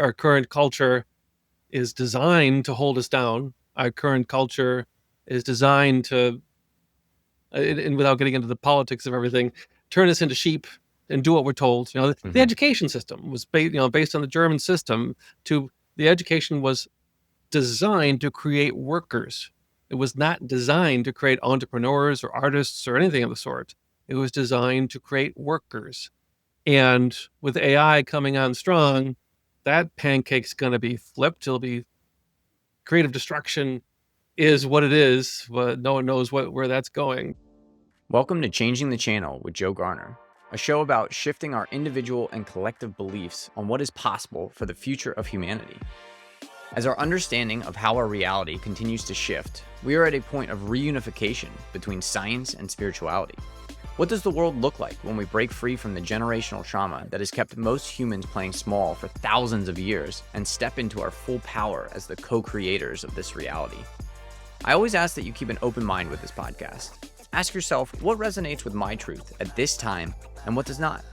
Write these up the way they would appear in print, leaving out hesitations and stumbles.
Our current culture is designed to hold us down. Our current culture is designed to, and without getting into the politics of everything, turn us into sheep and do what we're told. The education system was based on the German system. The education was designed to create workers. It was not designed to create entrepreneurs or artists or anything of the sort. It was designed to create workers. And with AI coming on strong, that pancake's going to be flipped. It'll be creative destruction is what it is, but no one knows where that's going. Welcome to Changing the Channel with Joe Garner, a show about shifting our individual and collective beliefs on what is possible for the future of humanity. As our understanding of how our reality continues to shift, we are at a point of reunification between science and spirituality. What does the world look like when we break free from the generational trauma that has kept most humans playing small for thousands of years and step into our full power as the co-creators of this reality? I always ask that you keep an open mind with this podcast. Ask yourself what resonates with my truth at this time and what does not.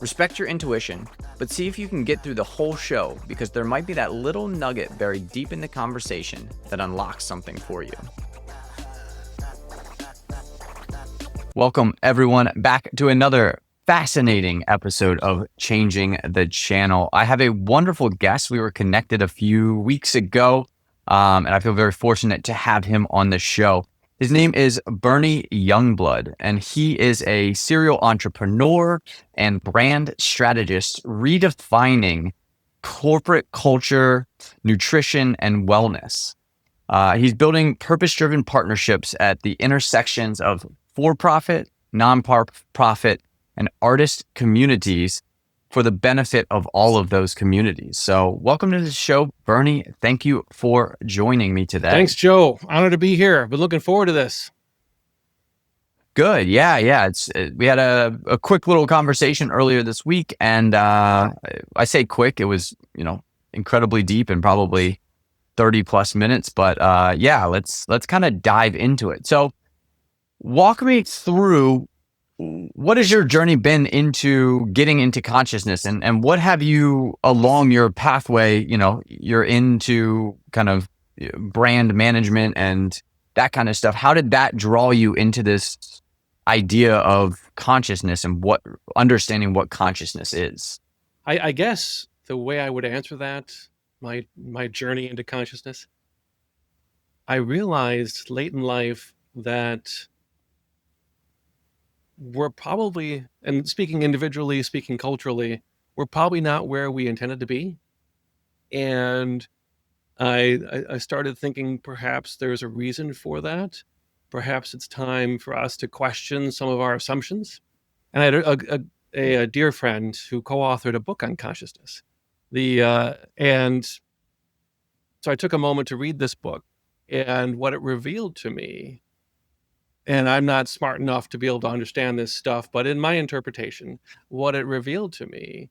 Respect your intuition, but see if you can get through the whole show, because there might be that little nugget buried deep in the conversation that unlocks something for you. Welcome everyone back to another fascinating episode of Changing the Channel. I have a wonderful guest. We were connected a few weeks ago, and I feel very fortunate to have him on the show. His name is Bernie Youngblood, and he is a serial entrepreneur and brand strategist redefining corporate culture, nutrition, and wellness. He's building purpose-driven partnerships at the intersections of for-profit, non-profit, and artist communities for the benefit of all of those communities. So welcome to the show, Bernie. Thank you for joining me today. Thanks, Joe. Honored to be here. Been looking forward to this. Good. Yeah. We had a quick little conversation earlier this week, and I say quick, it was, incredibly deep and probably 30 plus minutes, but let's kind of dive into it. So walk me through, what has your journey been into getting into consciousness, and what have you along your pathway, you're into kind of brand management and that kind of stuff. How did that draw you into this idea of consciousness and understanding what consciousness is? I guess the way I would answer that, my journey into consciousness, I realized late in life that we're probably, and speaking individually, speaking culturally, we're probably not where we intended to be. And I started thinking perhaps there's a reason for that. Perhaps it's time for us to question some of our assumptions. And I had a dear friend who co-authored a book on consciousness. And so I took a moment to read this book, and what it revealed to me, and I'm not smart enough to be able to understand this stuff, but in my interpretation, what it revealed to me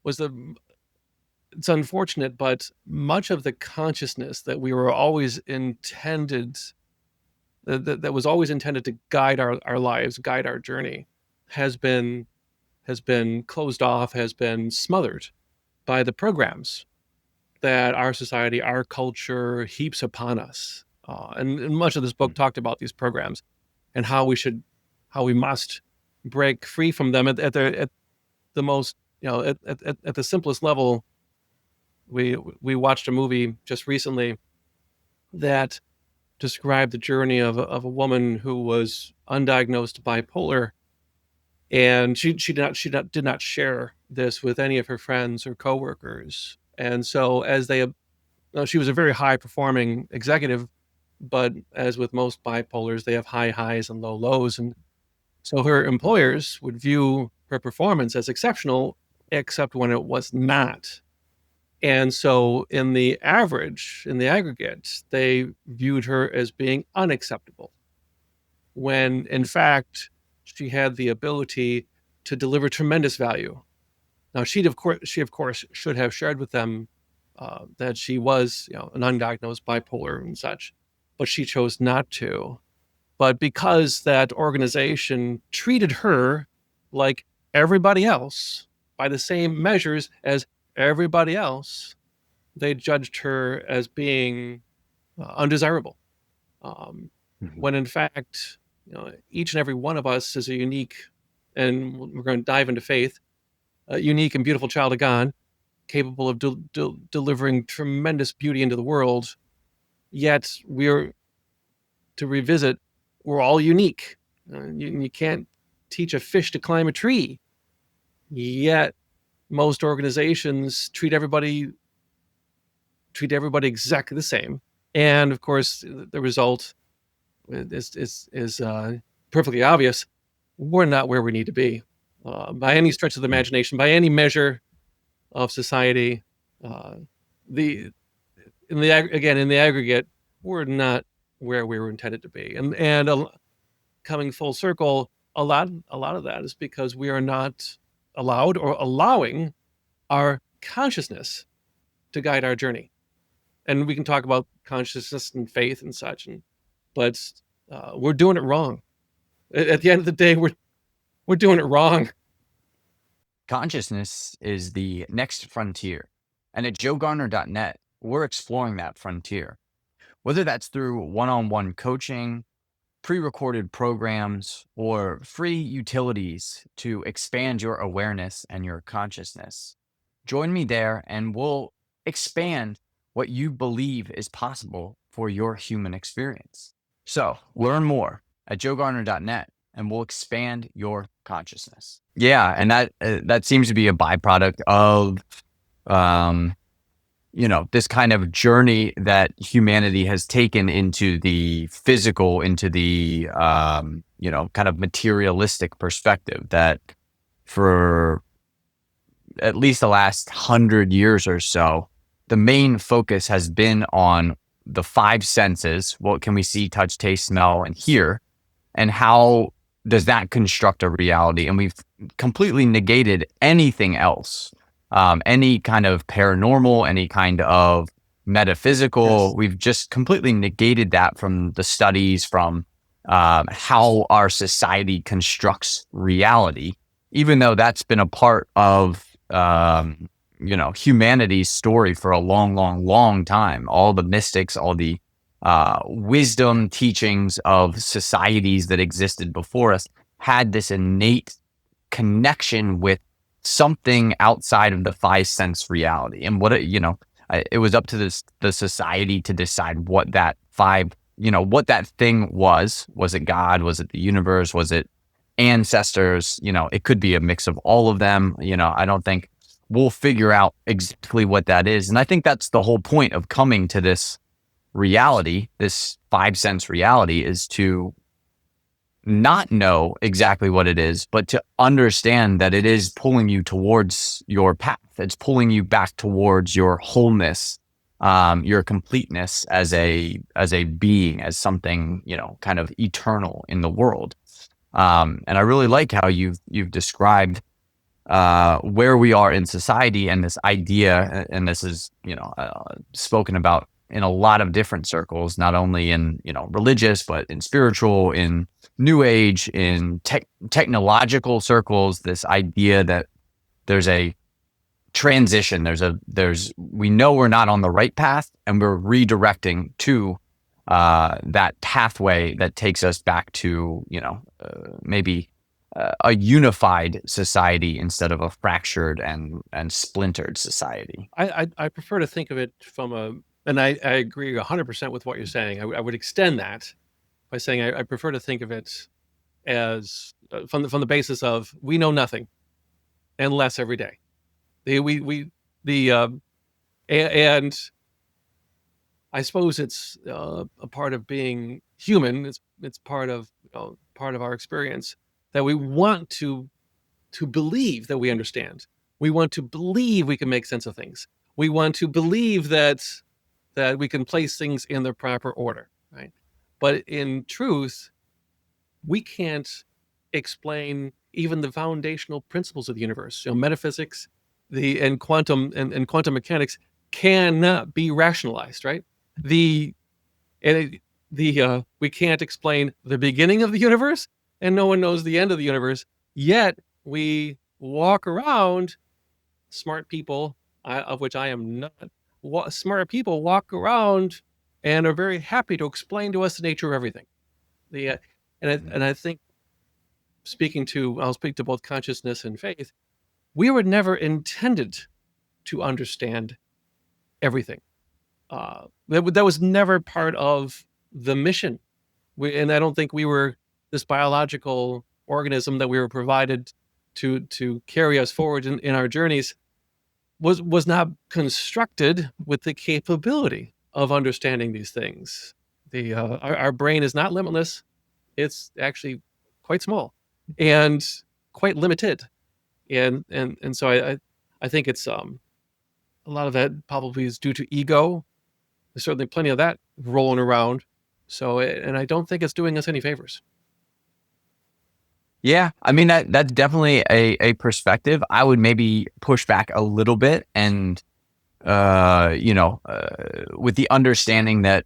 was it's unfortunate, but much of the consciousness that we were always intended, that was always intended to guide our lives, guide our journey, has been closed off, has been smothered by the programs that our society, our culture heaps upon us. And much of this book talked about these programs and how we must break free from them at the most, at the simplest level. We watched a movie just recently that described the journey of a woman who was undiagnosed bipolar, and she did not share this with any of her friends or coworkers. And so she was a very high performing executive, but as with most bipolars, they have high highs and low lows. And so her employers would view her performance as exceptional, except when it was not. And so in the aggregate, they viewed her as being unacceptable, when in fact, she had the ability to deliver tremendous value. Now, she of course should have shared with them that she was, an undiagnosed bipolar and such, but she chose not to. But because that organization treated her like everybody else, by the same measures as everybody else, they judged her as being undesirable, um, Mhm. when in fact, each and every one of us is a unique, and we're going to dive into faith, a unique and beautiful child of God, capable of delivering tremendous beauty into the world. Yet we're to revisit, we're all unique. You can't teach a fish to climb a tree. Yet most organizations treat everybody exactly the same. And of course, the result is perfectly obvious. We're not where we need to be, by any stretch of the imagination, by any measure of society. Uh, the in the aggregate, we're not where we were intended to be, and coming full circle, a lot of that is because we are not allowed or allowing our consciousness to guide our journey. And we can talk about consciousness and faith and such, but we're doing it wrong. At the end of the day, we're doing it wrong. Consciousness is the next frontier. And at joegarner.net, we're exploring that frontier. Whether that's through one on one coaching, pre recorded programs, or free utilities to expand your awareness and your consciousness. Join me there and we'll expand what you believe is possible for your human experience. So learn more at joegarner.net and we'll expand your consciousness. Yeah, and that seems to be a byproduct of um, this kind of journey that humanity has taken into the physical, into the, kind of materialistic perspective that for at least the last 100 years or so, the main focus has been on the five senses. What can we see, touch, taste, smell, and hear? And how does that construct a reality? And we've completely negated anything else, any kind of paranormal, any kind of metaphysical. Yes. We've just completely negated that from the studies, from how our society constructs reality, even though that's been a part of humanity's story for a long, long, long time. All the mystics, all the wisdom teachings of societies that existed before us had this innate connection with something outside of the five sense reality. And it was up to the society to decide what that what that thing was. Was it God? Was it the universe? Was it ancestors? It could be a mix of all of them. I don't think we'll figure out exactly what that is. And I think that's the whole point of coming to this reality, this five sense reality, is to not know exactly what it is, but to understand that it is pulling you towards your path. It's pulling you back towards your wholeness, your completeness as a being, as something, kind of eternal in the world. And I really like how you've described where we are in society, and this idea, and this is spoken about in a lot of different circles, not only in religious, but in spiritual, in new age, in technological circles. This idea that there's a transition, we know we're not on the right path, and we're redirecting to that pathway that takes us back to maybe a unified society instead of a fractured and splintered society. I prefer to think of it and I agree 100% with what you're saying. I would extend that by saying I prefer to think of it as, from the basis of, we know nothing and less every day. The and I suppose it's a part of being human. It's part of our experience, that we want to believe that we understand. We want to believe we can make sense of things. We want to believe that we can place things in their proper order, right? But in truth, we can't explain even the foundational principles of the universe. Metaphysics, and quantum mechanics cannot be rationalized, right? The and it, the We can't explain the beginning of the universe, and no one knows the end of the universe. Yet we walk around, smart people, of which I am not, smart people walk around and are very happy to explain to us the nature of everything. The and I think I'll speak to both consciousness and faith. We were never intended to understand everything. That was never part of the mission. And I don't think we were this biological organism that we were provided to carry us forward in our journeys was not constructed with the capability of understanding these things. Our brain is not limitless; it's actually quite small and quite limited. And so I think it's a lot of that probably is due to ego. There's certainly plenty of that rolling around. So, and I don't think it's doing us any favors. Yeah, I mean that's definitely a perspective. I would maybe push back a little bit, and with the understanding that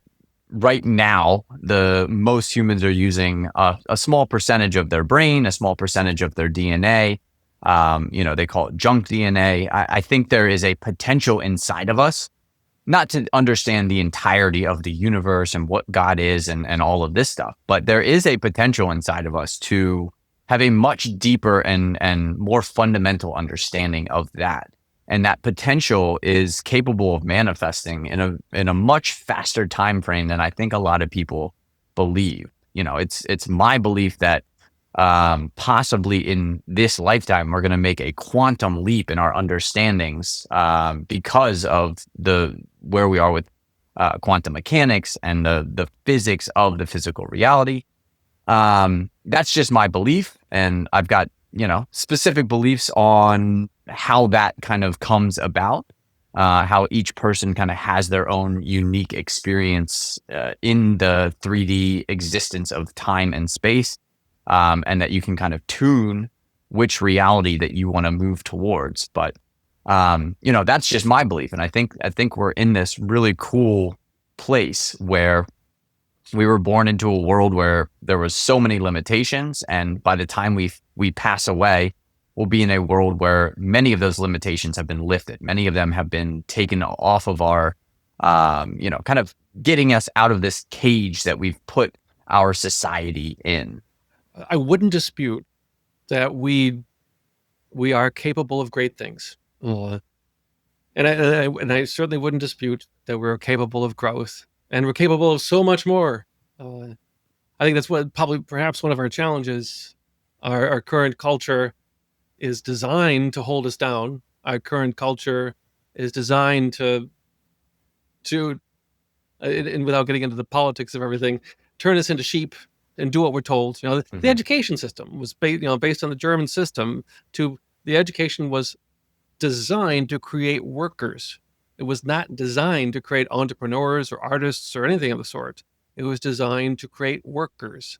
right now the most humans are using a small percentage of their brain, a small percentage of their DNA. They call it junk DNA. I think there is a potential inside of us, not to understand the entirety of the universe and what God is and all of this stuff, but there is a potential inside of us to have a much deeper and more fundamental understanding of that. And that potential is capable of manifesting in a much faster time frame than I think a lot of people believe. It's my belief that possibly in this lifetime we're going to make a quantum leap in our understandings because of where we are with quantum mechanics and the physics of the physical reality. That's just my belief, and I've got specific beliefs on how that kind of comes about, how each person kind of has their own unique experience in the 3D existence of time and space, and that you can kind of tune which reality that you want to move towards. But that's just my belief, and I think we're in this really cool place where we were born into a world where there was so many limitations, and by the time we pass away, we'll be in a world where many of those limitations have been lifted. Many of them have been taken off of our, kind of getting us out of this cage that we've put our society in. I wouldn't dispute that we are capable of great things. And I certainly wouldn't dispute that we're capable of growth and we're capable of so much more. I think that's what probably perhaps one of our challenges. Our current culture is designed to hold us down. Our current culture is designed to and without getting into the politics of everything, turn us into sheep and do what we're told. The education system was based on the German system. The education was designed to create workers. It was not designed to create entrepreneurs or artists or anything of the sort. It was designed to create workers.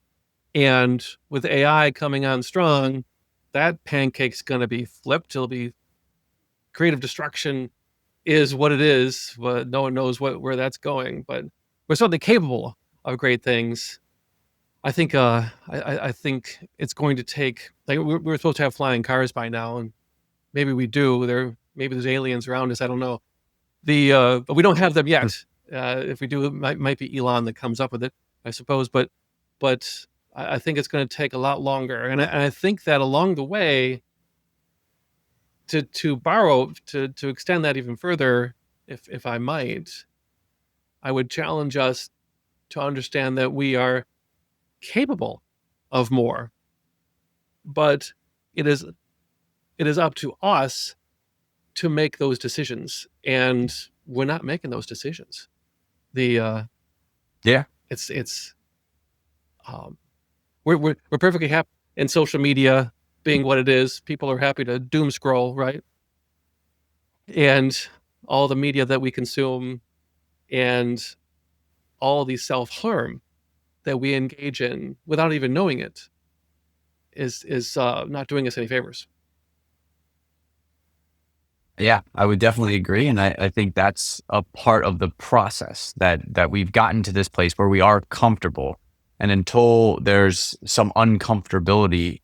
And with AI coming on strong, that pancake's going to be flipped. It'll be creative destruction is what it is. But no one knows where that's going. But we're certainly capable of great things. I think I think it's going to take, like, we're supposed to have flying cars by now, and maybe we do. Maybe there's aliens around us. I don't know. But we don't have them yet. If we do, it might be Elon that comes up with it, I suppose. But I think it's going to take a lot longer, and I think that along the way, to extend that even further, if I might, I would challenge us to understand that we are capable of more, but it is up to us to make those decisions, and we're not making those decisions. Yeah. It's we're perfectly happy in social media being what it is. People are happy to doom scroll, right? And all the media that we consume and all the self-harm that we engage in without even knowing it is not doing us any favors. Yeah, I would definitely agree. And I think that's a part of the process that we've gotten to this place where we are comfortable. And until there's some uncomfortability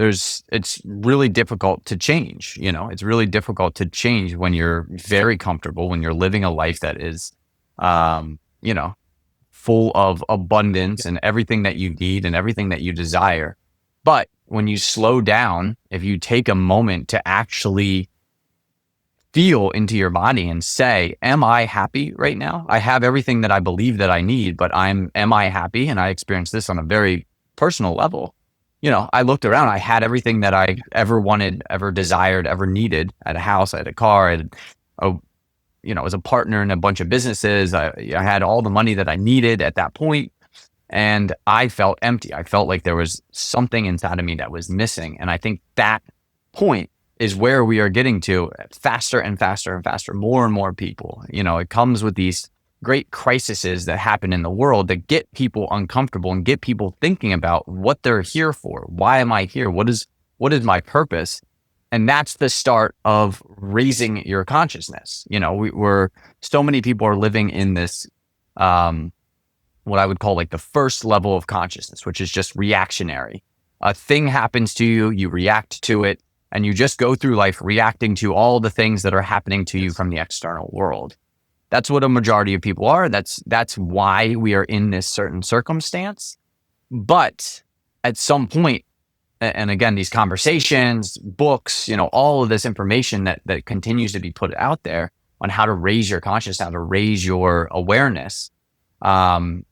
it's really difficult to change. It's really difficult to change when you're very comfortable, when you're living a life that is, you know, full of abundance and everything that you need and everything that you desire. But when you slow down, if you take a moment to actually feel into your body and say, am I happy right now? I have everything that I believe that I need, but am I happy? And I experienced this on a very personal level. I looked around, I had everything that I ever wanted, ever desired, ever needed. I had a house, I had a car, I had was a partner in a bunch of businesses. I had all the money that I needed at that point, and I felt empty. I felt like there was something inside of me that was missing. And I think that point is where we are getting to faster and faster and faster. More and more people, it comes with these great crises that happen in the world that get people uncomfortable and get people thinking about what they're here for. Why am I here? What is my purpose? And that's the start of raising your consciousness. We're so many people are living in this, what I would call like the first level of consciousness, which is just reactionary. A thing happens to you, you react to it, and you just go through life reacting to all the things that are happening to you from the external world. That's what a majority of people are. That's why we are in this certain circumstance. But at some point, and again, these conversations, books, all of this information that continues to be put out there on how to raise your consciousness, how to raise your awareness,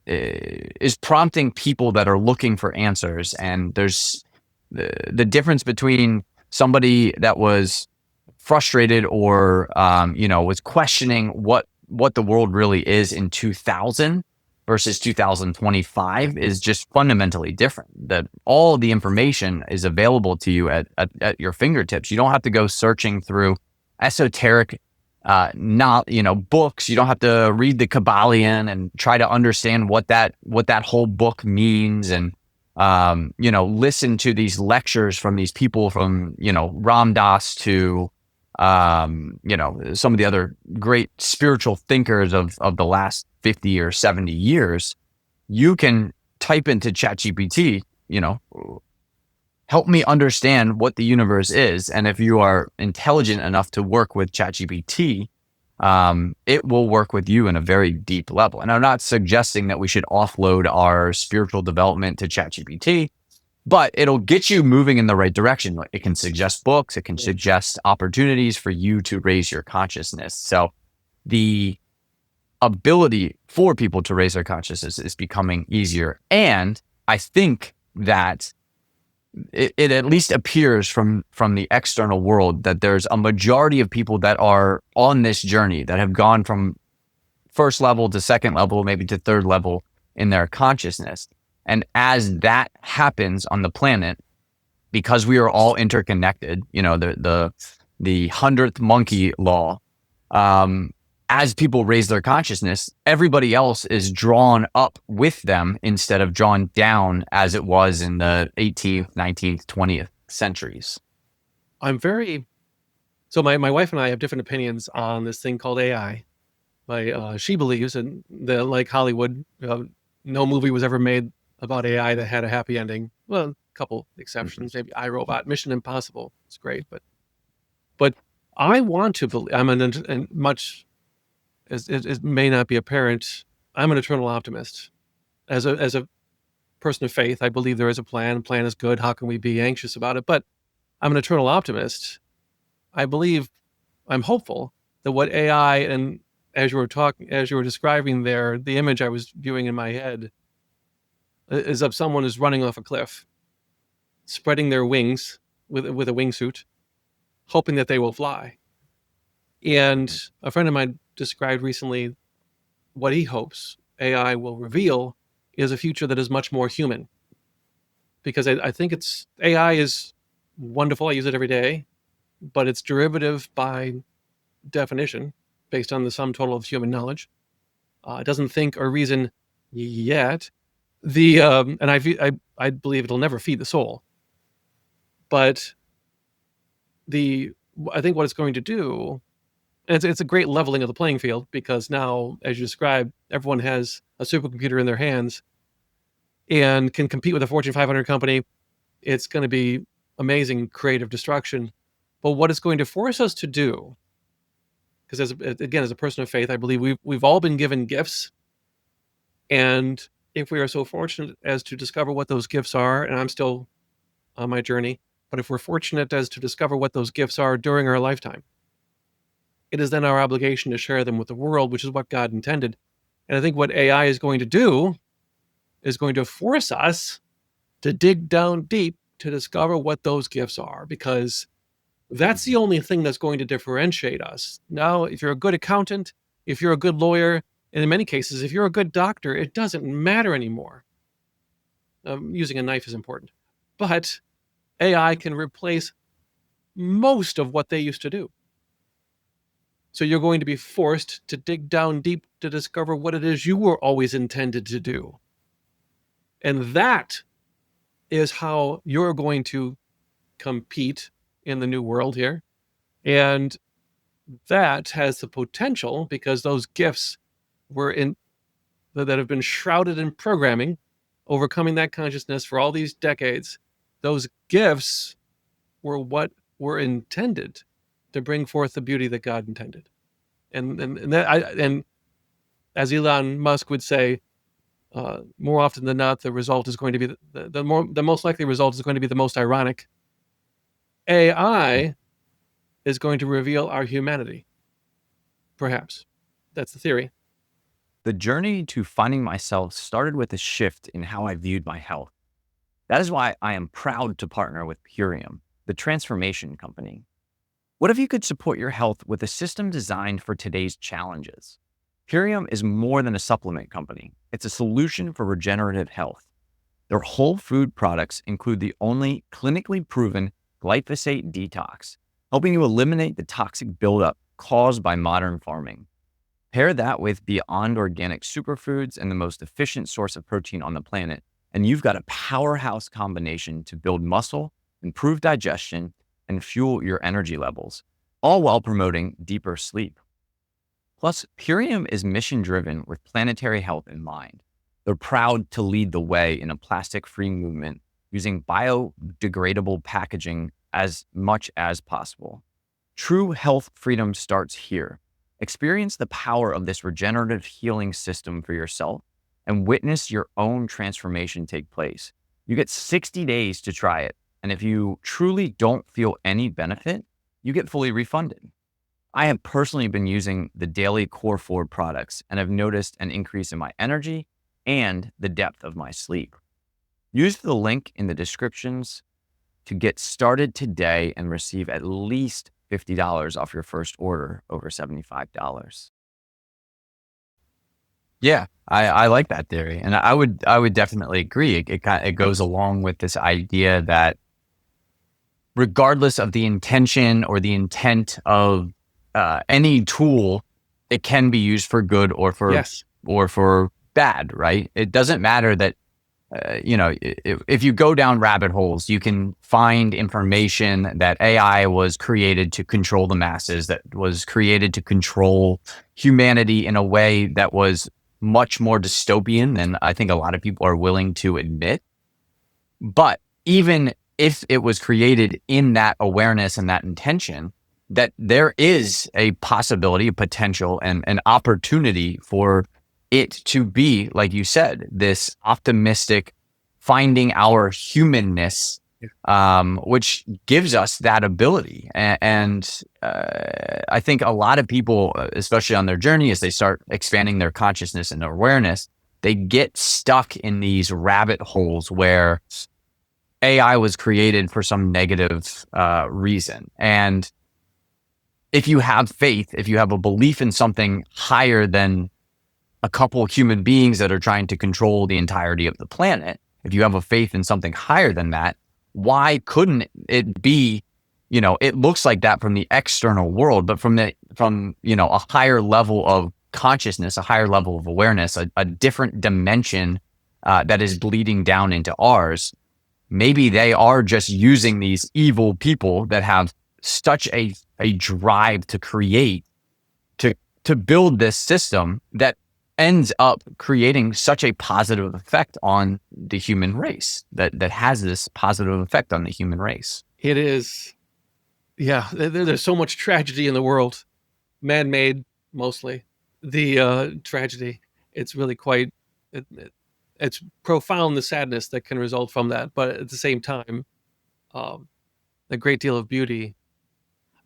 is prompting people that are looking for answers. And there's the difference between somebody that was frustrated or, was questioning what the world really is in 2000 versus 2025 is just fundamentally different. That all the information is available to you at your fingertips. You don't have to go searching through esoteric, books. You don't have to read the Kabbalion and try to understand what that whole book means, and listen to these lectures from these people from Ram Dass to some of the other great spiritual thinkers of the last 50 or 70 years. You can type into ChatGPT, help me understand what the universe is. And if you are intelligent enough to work with ChatGPT, it will work with you in a very deep level. And I'm not suggesting that we should offload our spiritual development to ChatGPT, but it'll get you moving in the right direction. It can suggest books. It can suggest opportunities for you to raise your consciousness. So the ability for people to raise their consciousness is becoming easier. And I think that it at least appears from the external world that there's a majority of people that are on this journey that have gone from first level to second level, maybe to third level in their consciousness. And as that happens on the planet, because we are all interconnected, the 100th monkey law, as people raise their consciousness, everybody else is drawn up with them instead of drawn down as it was in the 18th, 19th, 20th centuries. So my wife and I have different opinions on this thing called AI. She believes, and like Hollywood, no movie was ever made about AI that had a happy ending. Well, a couple exceptions, maybe iRobot, Mission Impossible. It's great, but I want to believe. And much as it may not be apparent, I'm an eternal optimist. As a person of faith, I believe there is a plan. Plan is good. How can we be anxious about it? But I'm an eternal optimist. I believe, I'm hopeful that what AI, and as you were describing there, the image I was viewing in my head is of someone who's running off a cliff, spreading their wings with a wingsuit, hoping that they will fly. And a friend of mine described recently what he hopes AI will reveal is a future that is much more human. Because I think AI is wonderful. I use it every day, but it's derivative by definition based on the sum total of human knowledge. It doesn't think or reason yet. And I believe it'll never feed the soul. But I think what it's going to do, and it's a great leveling of the playing field, because now, as you described, everyone has a supercomputer in their hands and can compete with a Fortune 500 company. It's going to be amazing creative destruction. But what it's going to force us to do, because as a person of faith, I believe we've all been given gifts, and if we are so fortunate as to discover what those gifts are, and I'm still on my journey, but if we're fortunate as to discover what those gifts are during our lifetime, it is then our obligation to share them with the world, which is what God intended. And I think what AI is going to do is going to force us to dig down deep to discover what those gifts are, because that's the only thing that's going to differentiate us. Now, if you're a good accountant, if you're a good lawyer, and in many cases, if you're a good doctor, it doesn't matter anymore. Using a knife is important. But AI can replace most of what they used to do. So you're going to be forced to dig down deep to discover what it is you were always intended to do. And that is how you're going to compete in the new world here. And that has the potential, because those gifts that have been shrouded in programming, overcoming that consciousness for all these decades, those gifts were what were intended to bring forth the beauty that God intended. And as Elon Musk would say, more often than not, the result is going to be the most likely result is going to be the most ironic. AI is going to reveal our humanity. Perhaps. That's the theory. The journey to finding myself started with a shift in how I viewed my health. That is why I am proud to partner with Purium, the transformation company. What if you could support your health with a system designed for today's challenges? Purium is more than a supplement company. It's a solution for regenerative health. Their whole food products include the only clinically proven glyphosate detox, helping you eliminate the toxic buildup caused by modern farming. Pair that with Beyond Organic superfoods and the most efficient source of protein on the planet, and you've got a powerhouse combination to build muscle, improve digestion, and fuel your energy levels, all while promoting deeper sleep. Plus, Purium is mission-driven with planetary health in mind. They're proud to lead the way in a plastic-free movement using biodegradable packaging as much as possible. True health freedom starts here. Experience the power of this regenerative healing system for yourself and witness your own transformation take place. You get 60 days to try it, and if you truly don't feel any benefit, you get fully refunded. I have personally been using the daily Core 4 products and have noticed an increase in my energy and the depth of my sleep. Use the link in the descriptions to get started today and receive at least $50 off your first order over $75. Yeah, I like that theory, and I would definitely agree. It goes along with this idea that regardless of the intention or the intent of any tool, it can be used for good or for bad, right? It doesn't matter that if you go down rabbit holes, you can find information that AI was created to control the masses, that was created to control humanity in a way that was much more dystopian than I think a lot of people are willing to admit. But even if it was created in that awareness and that intention, that there is a possibility, a potential, and an opportunity for it to be, like you said, this optimistic, finding our humanness, which gives us that ability. And I think a lot of people, especially on their journey, as they start expanding their consciousness and awareness, they get stuck in these rabbit holes where AI was created for some negative reason. And if you have faith, if you have a belief in something higher than a couple of human beings that are trying to control the entirety of the planet, if you have a faith in something higher than that, why couldn't it be, it looks like that from the external world, but from a higher level of consciousness, a higher level of awareness, a different dimension that is bleeding down into ours. Maybe they are just using these evil people that have such a drive to create, to build this system that ends up creating such a positive effect on the human race, that has this positive effect on the human race. It is, yeah. There's so much tragedy in the world, man-made mostly. The tragedy, it's really quite, it's profound, the sadness that can result from that, but at the same time, um, a great deal of beauty.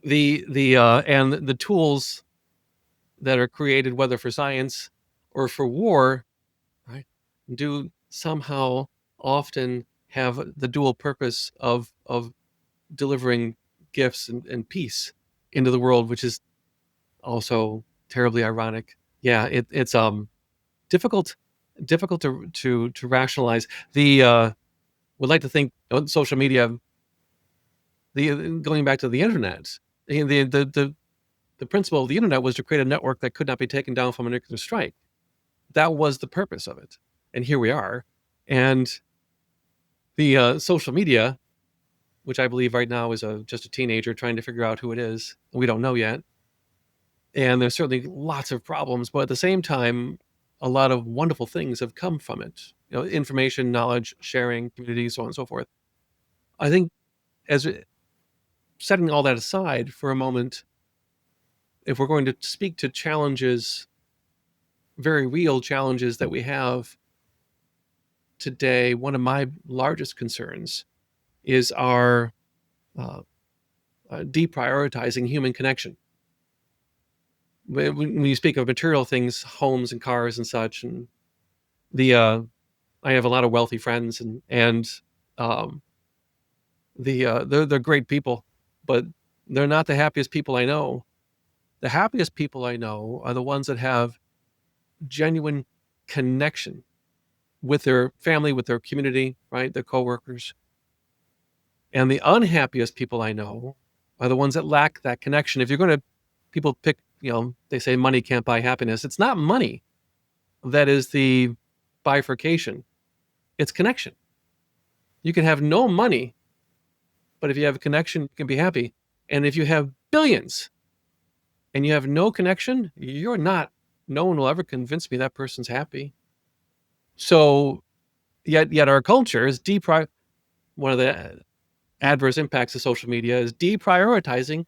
The and the tools that are created, whether for science or for war, right, do somehow often have the dual purpose of delivering gifts and peace into the world, which is also terribly ironic. Yeah, it's difficult to rationalize. The would like to think social media, the going back to the internet, the principle of the internet was to create a network that could not be taken down from a nuclear strike. That was the purpose of it, and here we are. And the social media, which I believe right now is just a teenager trying to figure out who it is, we don't know yet. And there's certainly lots of problems, but at the same time, a lot of wonderful things have come from it. Information, knowledge, sharing, community, so on and so forth. I think, as setting all that aside for a moment, if we're going to speak to challenges, very real challenges that we have today, one of my largest concerns is our uh, deprioritizing human connection. When you speak of material things, homes and cars and such, and the I have a lot of wealthy friends, and um, they're great people, but they're not the happiest people I know. The happiest people I know are the ones that have genuine connection with their family, with their community, right, their coworkers. And the unhappiest people I know are the ones that lack that connection. If you're going to, people pick, they say money can't buy happiness. It's not money that is the bifurcation, it's connection. You can have no money, but if you have a connection, you can be happy. And if you have billions and you have no connection, you're not. No one will ever convince me that person's happy. So, yet our culture is one of the adverse impacts of social media is deprioritizing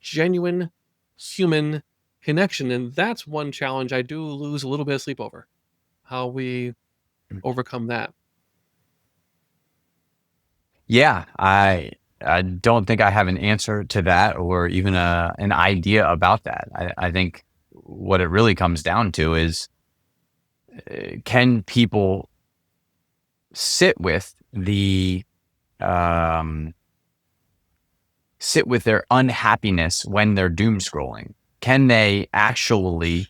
genuine human connection. And that's one challenge I do lose a little bit of sleep over, how we overcome that. Yeah, I don't think I have an answer to that, or even an idea about that. I think what it really comes down to is, can people sit with um, sit with their unhappiness when they're doom scrolling? Can they actually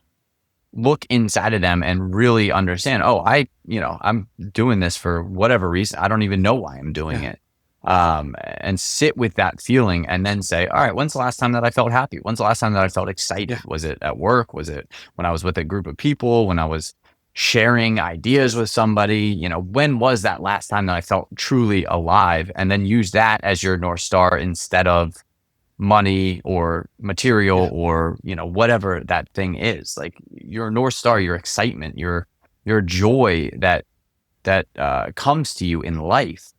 look inside of them and really understand, oh, I'm doing this for whatever reason. I don't even know why I'm doing Yeah. it. And sit with that feeling and then say, all right, when's the last time that I felt happy? When's the last time that I felt excited? Yeah. Was it at work? Was it when I was with a group of people? When I was sharing ideas with somebody? When was that last time that I felt truly alive? And then use that as your North Star instead of money or material Yeah. or whatever that thing is. Like your North Star, your excitement, your joy that comes to you in life,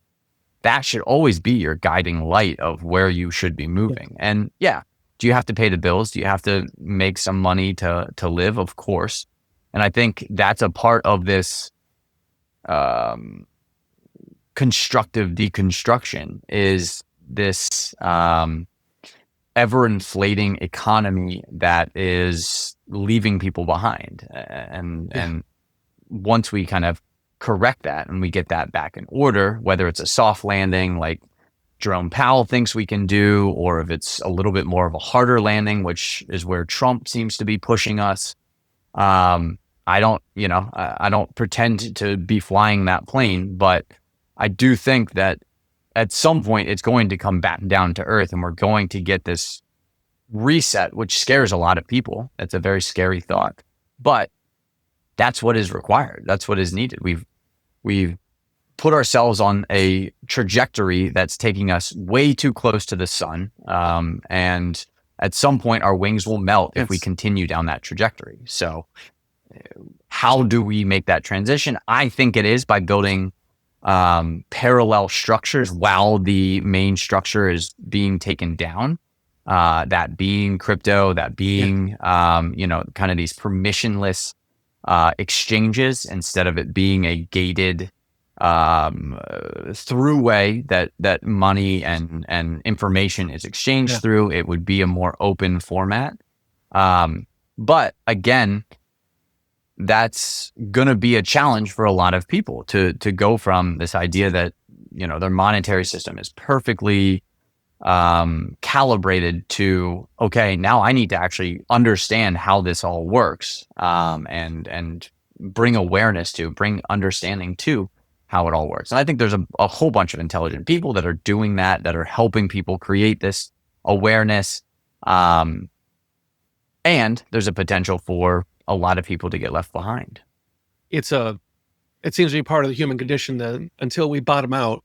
that should always be your guiding light of where you should be Yeah. moving. And yeah, do you have to pay the bills? Do you have to make some money to live? Of course. And I think that's a part of this constructive deconstruction, is this ever inflating economy that is leaving people behind. And once we kind of correct that and we get that back in order, whether it's a soft landing like Jerome Powell thinks we can do, or if it's a little bit more of a harder landing, which is where Trump seems to be pushing us. I don't pretend to be flying that plane, but I do think that at some point it's going to come back down to earth, and we're going to get this reset, which scares a lot of people. That's a very scary thought, but that's what is required. That's what is needed. We've put ourselves on a trajectory that's taking us way too close to the sun. And at some point our wings will melt if we continue down that trajectory. So How do we make that transition? I think it is by building parallel structures while the main structure is being taken down. That being crypto, that Yeah. being kind of these permissionless exchanges instead of it being a gated throughway that money and information is exchanged Yeah. through. It would be a more open format. But again, that's going to be a challenge for a lot of people to go from this idea that their monetary system is perfectly calibrated to, okay, now I need to actually understand how this all works, and bring awareness to, bring understanding to how it all works. And I think there's a whole bunch of intelligent people that are doing that are helping people create this awareness. And there's a potential for a lot of people to get left behind. It seems to be part of the human condition that until we bottom out,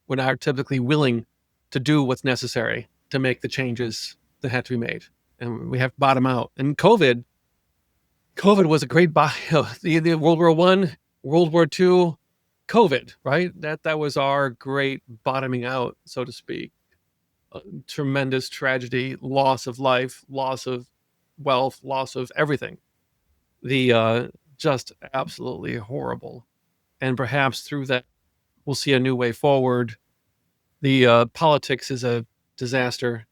we're not typically willing to do what's necessary to make the changes that have to be made. And we have to bottom out. And COVID was a great the World War I, World War II, COVID, right? That was our great bottoming out, so to speak. Tremendous tragedy, loss of life, loss of wealth, loss of everything. The just absolutely horrible. And perhaps through that, we'll see a new way forward. The politics is a disaster.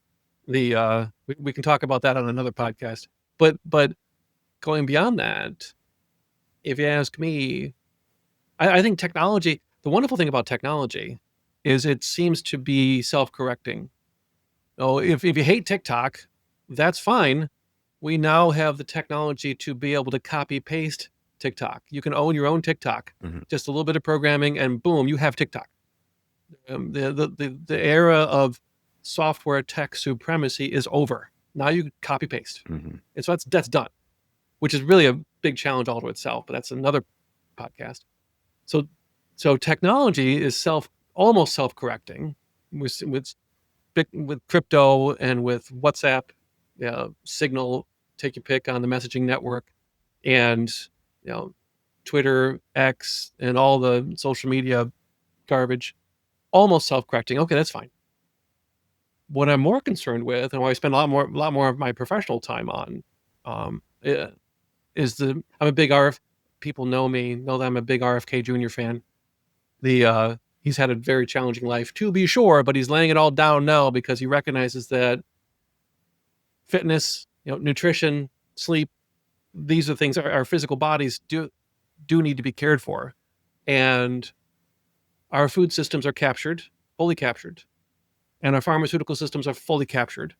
We can talk about that on another podcast. But going beyond that, if you ask me, I think technology. The wonderful thing about technology is it seems to be self-correcting. Oh, if you hate TikTok, that's fine. We now have the technology to be able to copy paste TikTok. You can own your own TikTok, just a little bit of programming, and boom, you have TikTok. The era of software tech supremacy is over. Now you copy paste, and so that's done, which is really a big challenge all to itself. But that's another podcast. So technology is almost self-correcting with crypto and with WhatsApp, Signal, take your pick on the messaging network, and Twitter, X, and all the social media garbage, almost self-correcting. Okay, that's fine. What I'm more concerned with, and what I spend a lot more of my professional time on, is I'm a big People know that I'm a big RFK Jr. fan. He's had a very challenging life, to be sure, but he's laying it all down now because he recognizes that fitness, nutrition, sleep, these are things our physical bodies do need to be cared for, and our food systems are fully captured, and our pharmaceutical systems are fully captured.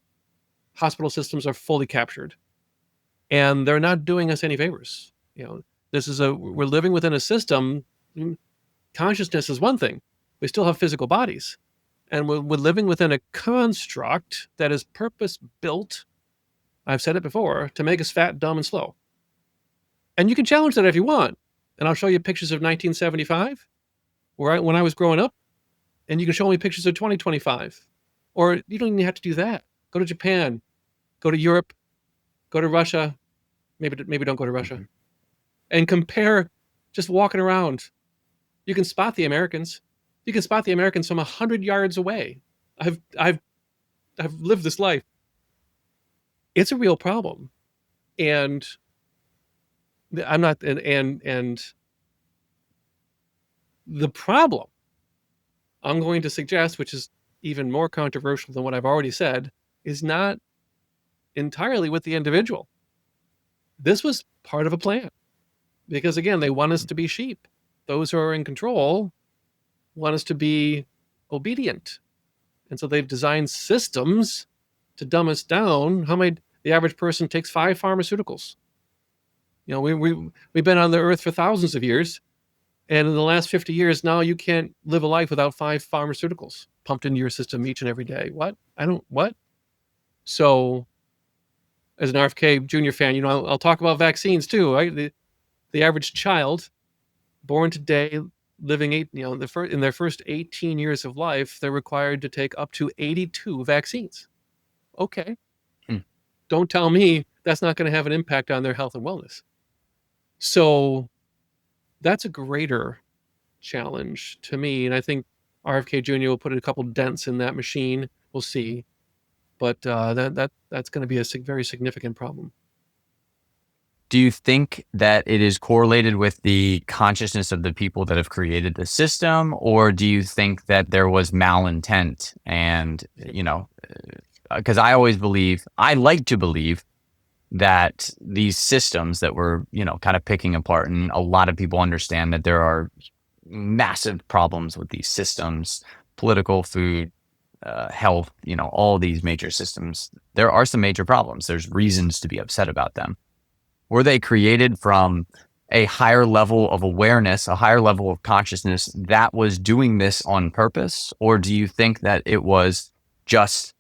Hospital systems are fully captured, and they're not doing us any favors. We're living within a system. Consciousness is one thing. We still have physical bodies, and we're living within a construct that is purpose built. I've said it before, to make us fat, dumb, and slow. And you can challenge that if you want. And I'll show you pictures of 1975, when I was growing up, and you can show me pictures of 2025. Or you don't even have to do that. Go to Japan, go to Europe, go to Russia. Maybe don't go to Russia. And compare, just walking around. You can spot the Americans. You can spot the Americans from 100 yards away. I've lived this life. It's a real problem. And I'm not, and the problem I'm going to suggest, which is even more controversial than what I've already said, is not entirely with the individual. This was part of a plan, because again, they want us to be sheep. Those who are in control want us to be obedient. And so they've designed systems to dumb us down. The average person takes 5 pharmaceuticals. We've been on the earth for thousands of years. And in the last 50 years, now you can't live a life without 5 pharmaceuticals pumped into your system each and every day. What? So, as an RFK Jr. fan, I'll talk about vaccines too, right? The average child born today, living in their first 18 years of life, they're required to take up to 82 vaccines. Okay. Don't tell me that's not going to have an impact on their health and wellness. So that's a greater challenge to me, and I think RFK Jr. will put a couple dents in that machine. We'll see, but that's going to be a very significant problem. Do you think that it is correlated with the consciousness of the people that have created the system, or do you think that there was malintent? And, because I like to believe that these systems that we're, kind of picking apart, and a lot of people understand that there are massive problems with these systems, political, food, health, all these major systems. There are some major problems. There's reasons to be upset about them. Were they created from a higher level of awareness, a higher level of consciousness that was doing this on purpose? Or do you think that it was just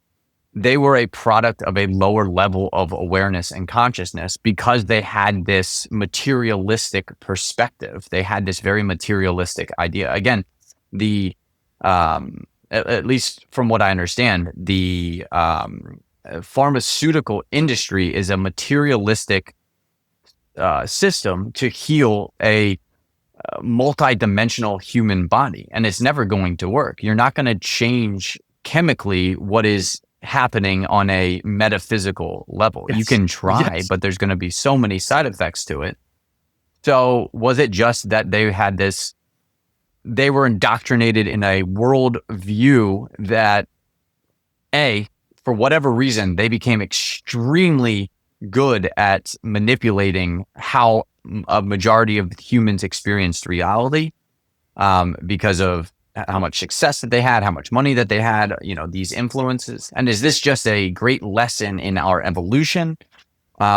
they were a product of a lower level of awareness and consciousness because they had this materialistic perspective? They had this very materialistic idea. Again, the at least from what I understand, the pharmaceutical industry is a materialistic system to heal a multi-dimensional human body, and it's never going to work. You're not going to change chemically what is happening on a metaphysical level. You Yes, can try, yes. but there's going to be so many side effects to it. So was it just that they were indoctrinated in a world view that, for whatever reason, they became extremely good at manipulating how a majority of humans experienced reality, because of how much success that they had, how much money that they had, these influences? And is this just a great lesson in our evolution,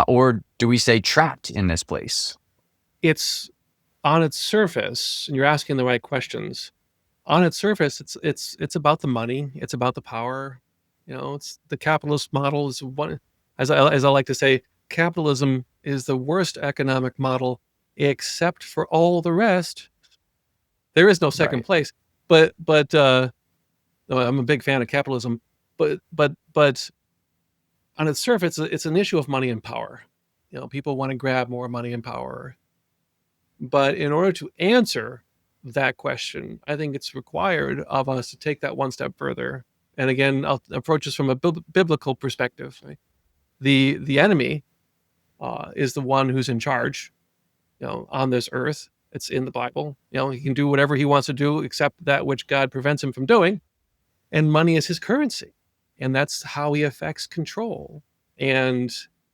or do we say trapped in this place? It's on its surface, and you're asking the right questions. On its surface, it's about the money, it's about the power. It's the capitalist model is one, as I like to say, capitalism is the worst economic model, except for all the rest. There is no second Right. place. But I'm a big fan of capitalism. But on its surface, it's an issue of money and power. People want to grab more money and power. But in order to answer that question, I think it's required of us to take that one step further. And again, I'll approach this from a biblical perspective. Right? The enemy is the one who's in charge, on this earth. It's in the Bible. He can do whatever he wants to do, except that which God prevents him from doing. And money is his currency, and that's how he affects control. And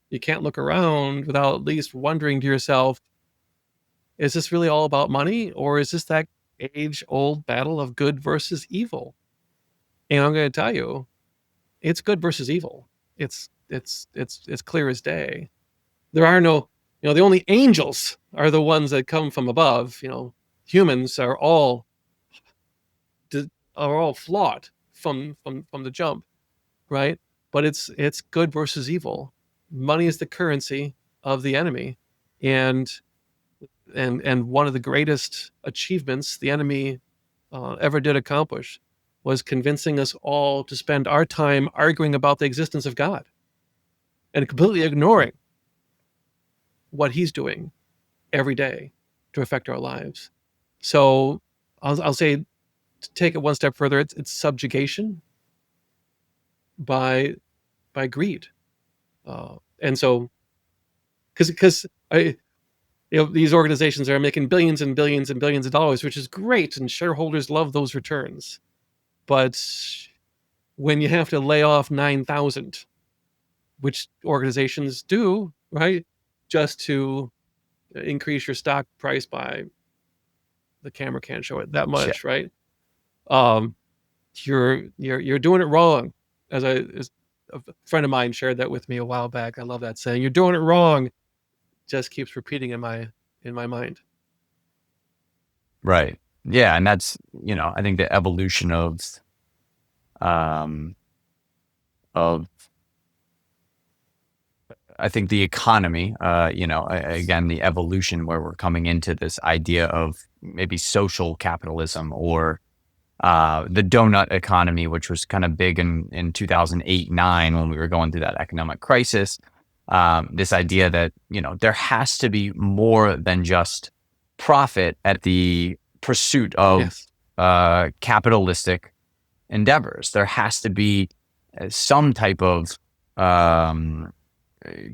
you can't look around without at least wondering to yourself, is this really all about money, or is this that age old battle of good versus evil? And I'm going to tell you, it's good versus evil. It's clear as day. There are no, the only angels are the ones that come from above. Humans are all flawed from the jump, right? But it's good versus evil. Money is the currency of the enemy, and and one of the greatest achievements the enemy ever did accomplish was convincing us all to spend our time arguing about the existence of God and completely ignoring what he's doing every day to affect our lives. So I'll say, to take it one step further, it's subjugation by greed, and so because these organizations are making billions and billions and billions of dollars, which is great, and shareholders love those returns. But when you have to lay off 9,000, which organizations do, right, just to increase your stock price by, the camera can't show it that Yeah. much, right? Um, you're doing it wrong. As a friend of mine shared that with me a while back. I love that saying. You're doing it wrong. Just keeps repeating in my mind. Right. Yeah. And that's, I think the evolution um, of I think the economy, again, the evolution where we're coming into this idea of maybe social capitalism, or the donut economy, which was kind of big in 2008, 9, when we were going through that economic crisis. this idea that, there has to be more than just profit at the pursuit of Yes. capitalistic endeavors. There has to be some type of um,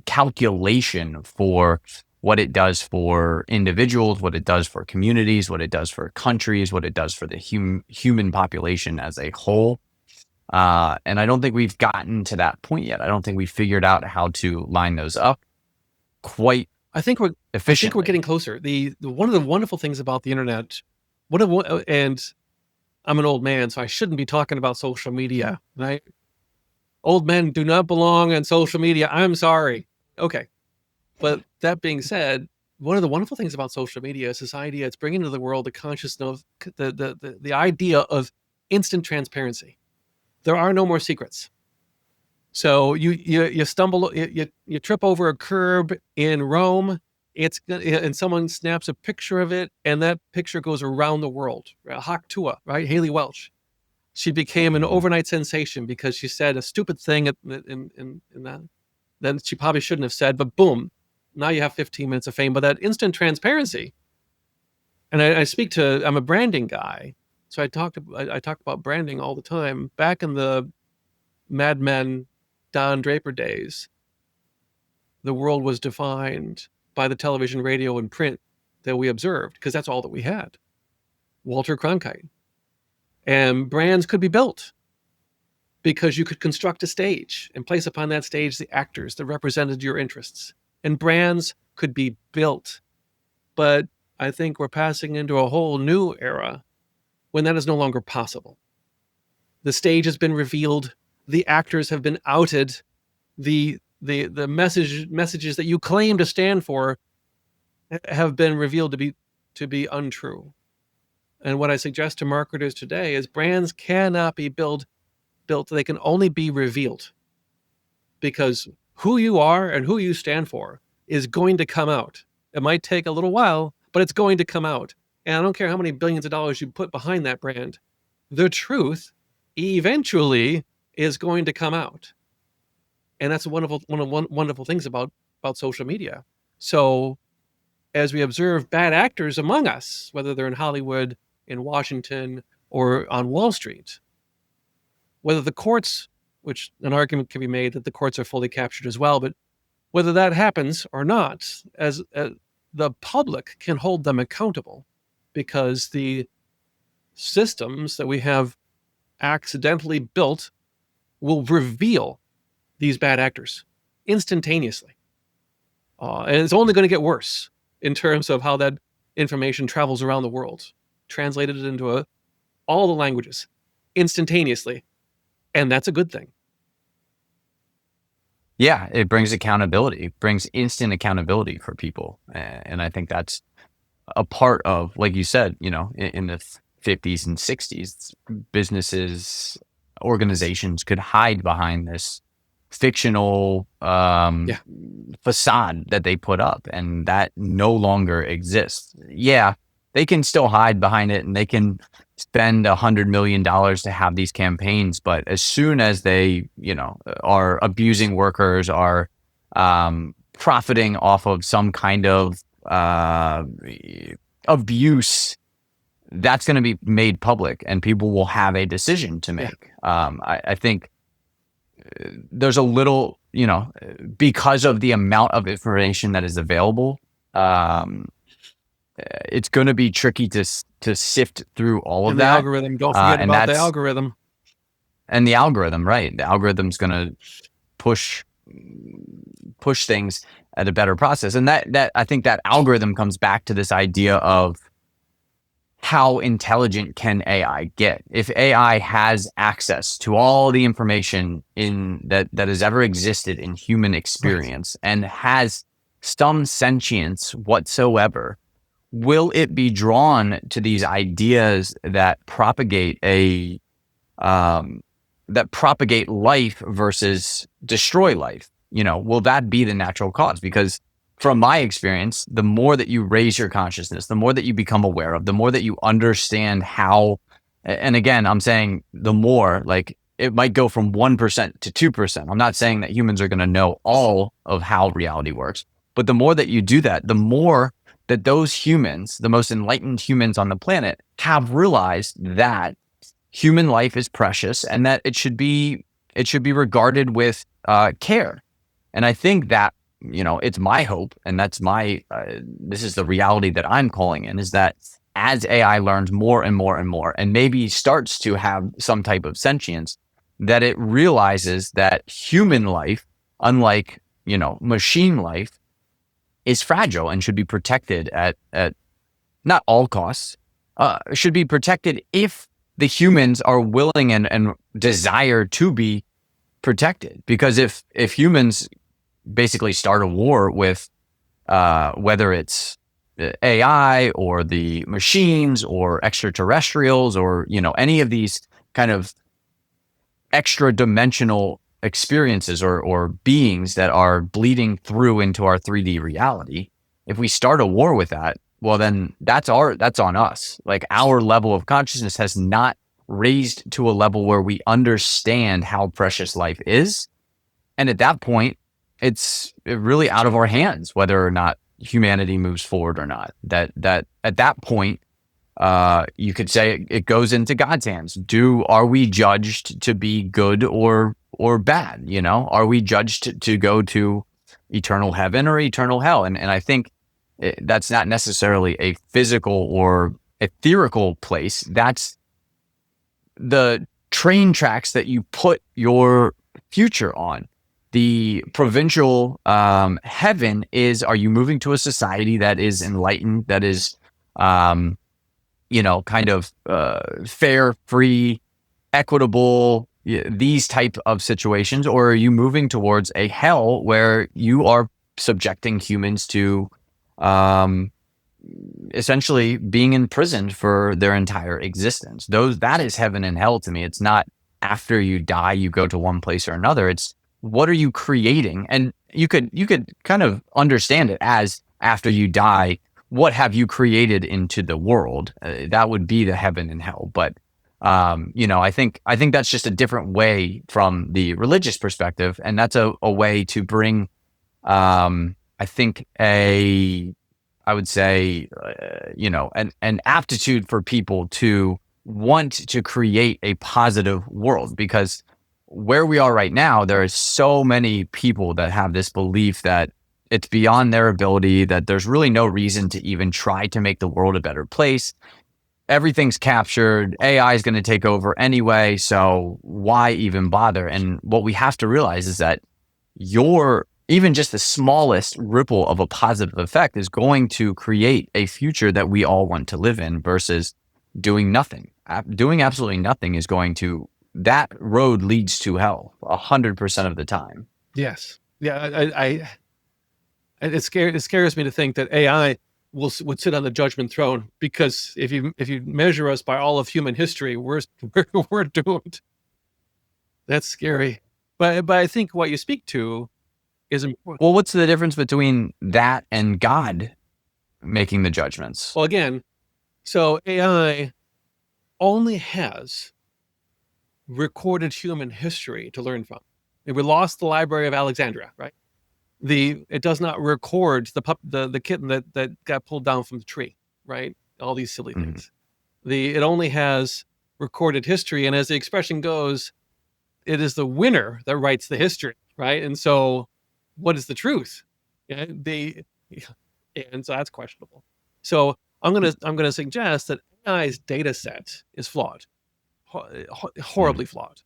calculation for what it does for individuals, what it does for communities, what it does for countries, what it does for the human population as a whole. And I don't think we've gotten to that point yet. I don't think we figured out how to line those up quite I think we're efficiently. getting closer. The one of the wonderful things about the internet, and I'm an old man, so I shouldn't be talking about social media, right? Old men do not belong on social media. I'm sorry. Okay. But that being said, one of the wonderful things about social media is this idea it's bringing to the world the consciousness of the idea of instant transparency. There are no more secrets. So you stumble, you trip over a curb in Rome, and someone snaps a picture of it, and that picture goes around the world. Hock Tua, right? Haley Welch. She became an overnight sensation because she said a stupid thing in that she probably shouldn't have said, but boom, now you have 15 minutes of fame. But that instant transparency, and I'm a branding guy, so I talk about branding all the time. Back in the Mad Men, Don Draper days, the world was defined by the television, radio, and print that we observed because that's all that we had. Walter Cronkite. And brands could be built because you could construct a stage and place upon that stage the actors that represented your interests. And brands could be built. But I think we're passing into a whole new era when that is no longer possible. The stage has been revealed, the actors have been outed, the messages that you claim to stand for have been revealed to be untrue. And what I suggest to marketers today is brands cannot be built, they can only be revealed, because who you are and who you stand for is going to come out. It might take a little while, but it's going to come out. And I don't care how many billions of dollars you put behind that brand, the truth eventually is going to come out. And that's one of the wonderful things about social media. So as we observe bad actors among us, whether they're in Hollywood, in Washington, or on Wall Street, whether the courts, which an argument can be made that the courts are fully captured as well, but whether that happens or not, as the public can hold them accountable, because the systems that we have accidentally built will reveal these bad actors instantaneously. And it's only going to get worse in terms of how that information travels around the world, translated into all the languages instantaneously. And that's a good thing. Yeah, it brings accountability, brings instant accountability for people. And I think that's a part of, like you said, in the 50s and 60s, businesses, organizations could hide behind this fictional facade that they put up, and that no longer exists. Yeah, they can still hide behind it, and they can spend $100 million to have these campaigns, but as soon as they, are abusing workers, are profiting off of some kind of abuse, that's going to be made public, and people will have a decision to make. I think there's a little, because of the amount of information that is available, it's going to be tricky to sift through all of the that. algorithm, don't forget about the algorithm. And the algorithm, right? The algorithm's going to push things at a better process. And that I think that algorithm comes back to this idea of how intelligent can AI get? If AI has access to all the information that has ever existed in human experience, right, and has some sentience whatsoever, will it be drawn to these ideas that propagate life versus destroy life? Will that be the natural cause? Because from my experience, the more that you raise your consciousness, the more that you become aware of, the more that you understand how, and again, I'm saying the more, like, it might go from 1% to 2%. I'm not saying that humans are going to know all of how reality works, but the more that you do that, the more that those humans, the most enlightened humans on the planet, have realized that human life is precious and that it should be regarded with care. And I think that, it's my hope, and that's this is the reality that I'm calling in, is that as AI learns more and more and more, and maybe starts to have some type of sentience, that it realizes that human life, unlike, machine life, is fragile and should be protected at not all costs, should be protected if the humans are willing and desire to be protected. Because if humans basically start a war with whether it's AI or the machines or extraterrestrials or any of these kind of extra dimensional experiences or beings that are bleeding through into our 3D reality, if we start a war with that, well, then that's on us. Like, our level of consciousness has not raised to a level where we understand how precious life is. And at that point, it's really out of our hands whether or not humanity moves forward or not. That at that point, you could say it goes into God's hands. Are we judged to be good or bad? Are we judged to go to eternal heaven or eternal hell? And I think that's not necessarily a physical or etherical place. That's the train tracks that you put your future on. The provincial heaven is, are you moving to a society that is enlightened, that is kind of fair, free, equitable, these type of situations? Or are you moving towards a hell where you are subjecting humans to essentially being imprisoned for their entire existence? That is heaven and hell to me. It's not after you die, you go to one place or another. It's, what are you creating? And you could kind of understand it as, after you die, what have you created into the world? That would be the heaven and hell. But I think that's just a different way from the religious perspective, and that's a way to bring, I think, I would say, an aptitude for people to want to create a positive world. Because where we are right now, there are so many people that have this belief that it's beyond their ability, that there's really no reason to even try to make the world a better place. Everything's captured. AI is going to take over anyway, so why even bother? And what we have to realize is that even just the smallest ripple of a positive effect is going to create a future that we all want to live in, versus doing nothing. Doing absolutely nothing is going to, that road leads to hell 100% of the time. Yes. Yeah. It scares me to think that AI would sit on the judgment throne, because if you measure us by all of human history, we're doomed. That's scary. But I think what you speak to is important. Well, what's the difference between that and God making the judgments? Well, again, so AI only has recorded human history to learn from. We lost the Library of Alexandria, right? It does not record the kitten that got pulled down from the tree, right? All these silly things. It only has recorded history, and as the expression goes, it is the winner that writes the history, right? And so, what is the truth? Yeah, and so that's questionable. So I'm gonna suggest that AI's data set is flawed, horribly flawed,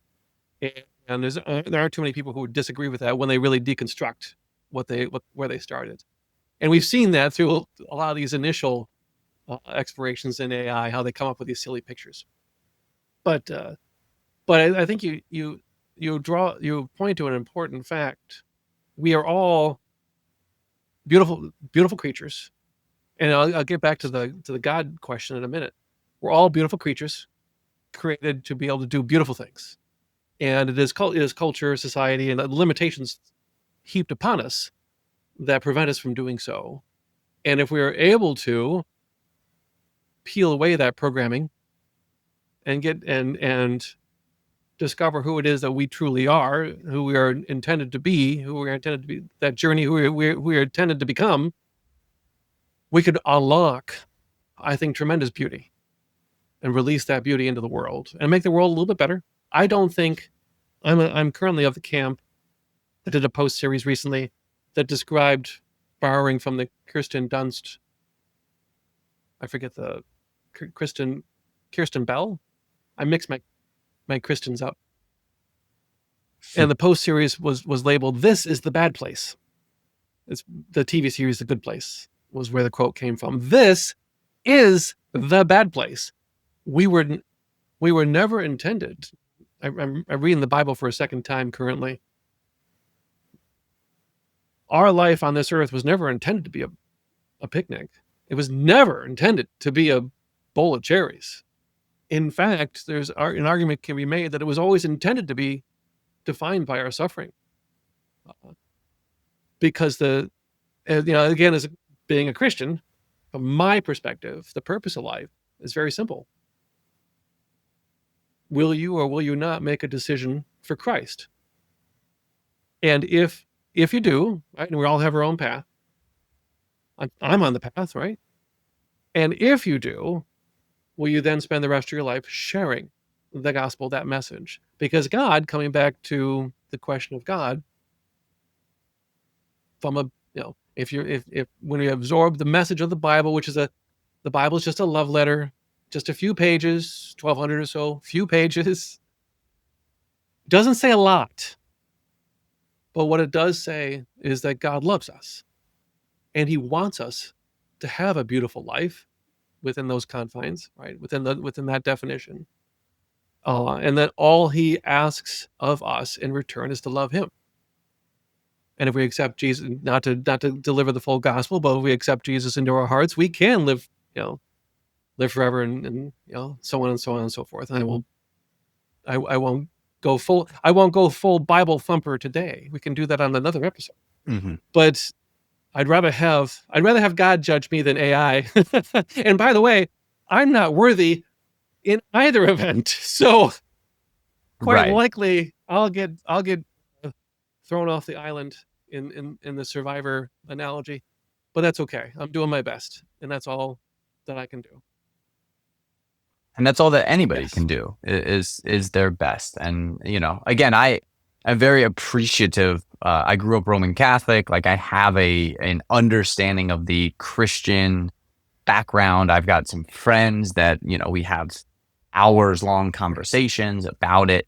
and there aren't too many people who would disagree with that when they really deconstruct where they started. And we've seen that through a lot of these initial explorations in AI, how they come up with these silly pictures. But I think you point to an important fact. We are all beautiful creatures, and I'll get back to the God question in a minute. We're all beautiful creatures, created to be able to do beautiful things, and it is culture, society, and the limitations heaped upon us that prevent us from doing so. And if we are able to peel away that programming and discover who it is that we truly are, who we are intended to be, who we are intended to be, that journey, who we are intended to become, we could unlock, I think, tremendous beauty and release that beauty into the world and make the world a little bit better. I don't think I'm currently of the camp that did a post series recently that described, borrowing from the Kirsten Dunst, I forget the Kirsten Bell. I mix my Kirstens up. And the post series was labeled "This is the Bad Place." It's the TV series "The Good Place" was where the quote came from. This is the bad place. We were never intended. I'm reading the Bible for a second time currently. Our life on this earth was never intended to be a picnic. It was never intended to be a bowl of cherries. In fact, there's an argument can be made that it was always intended to be defined by our suffering. Because again, as being a Christian, from my perspective, the purpose of life is very simple. Will you or will you not make a decision for Christ? And if you do, right, and we all have our own path, I'm on the path, right? And if you do, will you then spend the rest of your life sharing the gospel, that message? Because God, coming back to the question of God, from if when you absorb the message of the Bible, which is the Bible is just a love letter, just a few pages, 1,200 or so, few pages, doesn't say a lot. But what it does say is that God loves us, and He wants us to have a beautiful life within those confines, right? Within that definition, and that all He asks of us in return is to love Him. And if we accept Jesus, not to deliver the full gospel, but if we accept Jesus into our hearts, we can live forever, and so on and so on and so forth. And I won't go full Bible thumper today. We can do that on another episode. Mm-hmm. But I'd rather have God judge me than AI. And by the way, I'm not worthy in either event, so quite likely I'll get thrown off the island in the survivor analogy. But that's okay. I'm doing my best, and that's all that I can do. And that's all that anybody can do is their best. And, again, I'm very appreciative. I grew up Roman Catholic. Like, I have an understanding of the Christian background. I've got some friends that, we have hours long conversations about it.